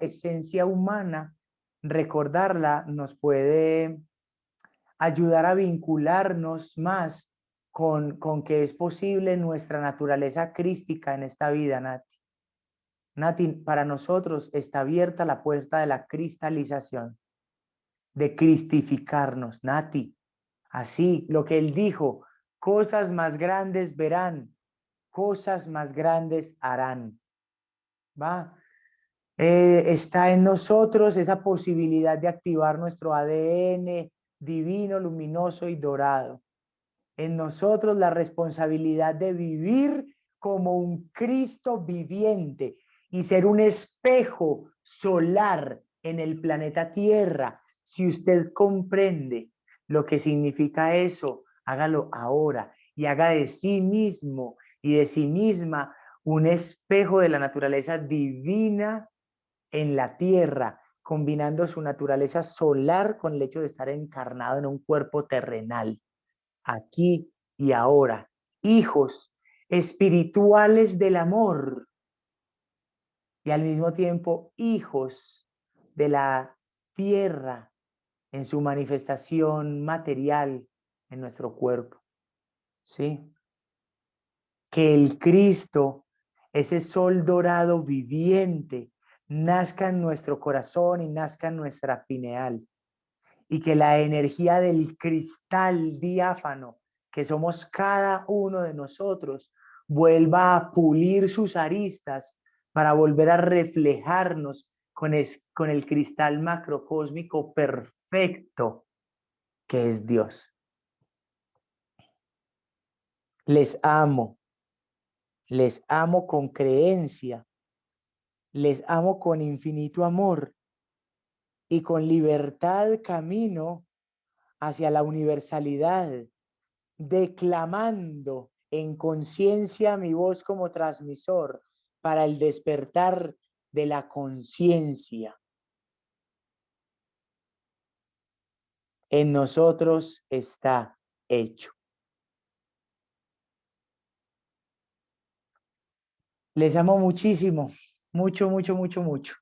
esencia humana, recordarla nos puede ayudar a vincularnos más con que es posible nuestra naturaleza crística en esta vida, Nati. Nati, para nosotros está abierta la puerta de la cristalización, de cristificarnos, Nati. Así, lo que él dijo, cosas más grandes verán, cosas más grandes harán. ¿Va? Está en nosotros esa posibilidad de activar nuestro ADN divino, luminoso y dorado. En nosotros la responsabilidad de vivir como un Cristo viviente y ser un espejo solar en el planeta Tierra. Si usted comprende lo que significa eso, hágalo ahora y haga de sí mismo y de sí misma un espejo de la naturaleza divina en la tierra, combinando su naturaleza solar con el hecho de estar encarnado en un cuerpo terrenal, aquí y ahora. Hijos espirituales del amor y al mismo tiempo hijos de la tierra en su manifestación material en nuestro cuerpo. ¿Sí? Que el Cristo, ese sol dorado viviente, nazca en nuestro corazón y nazca en nuestra pineal. Y que la energía del cristal diáfano, que somos cada uno de nosotros, vuelva a pulir sus aristas para volver a reflejarnos con el cristal macrocósmico perfecto que es Dios. Les amo con creencia, les amo con infinito amor y con libertad camino hacia la universalidad, declamando en conciencia mi voz como transmisor para el despertar de la conciencia. En nosotros está hecho. Les amo muchísimo, mucho, mucho, mucho, mucho.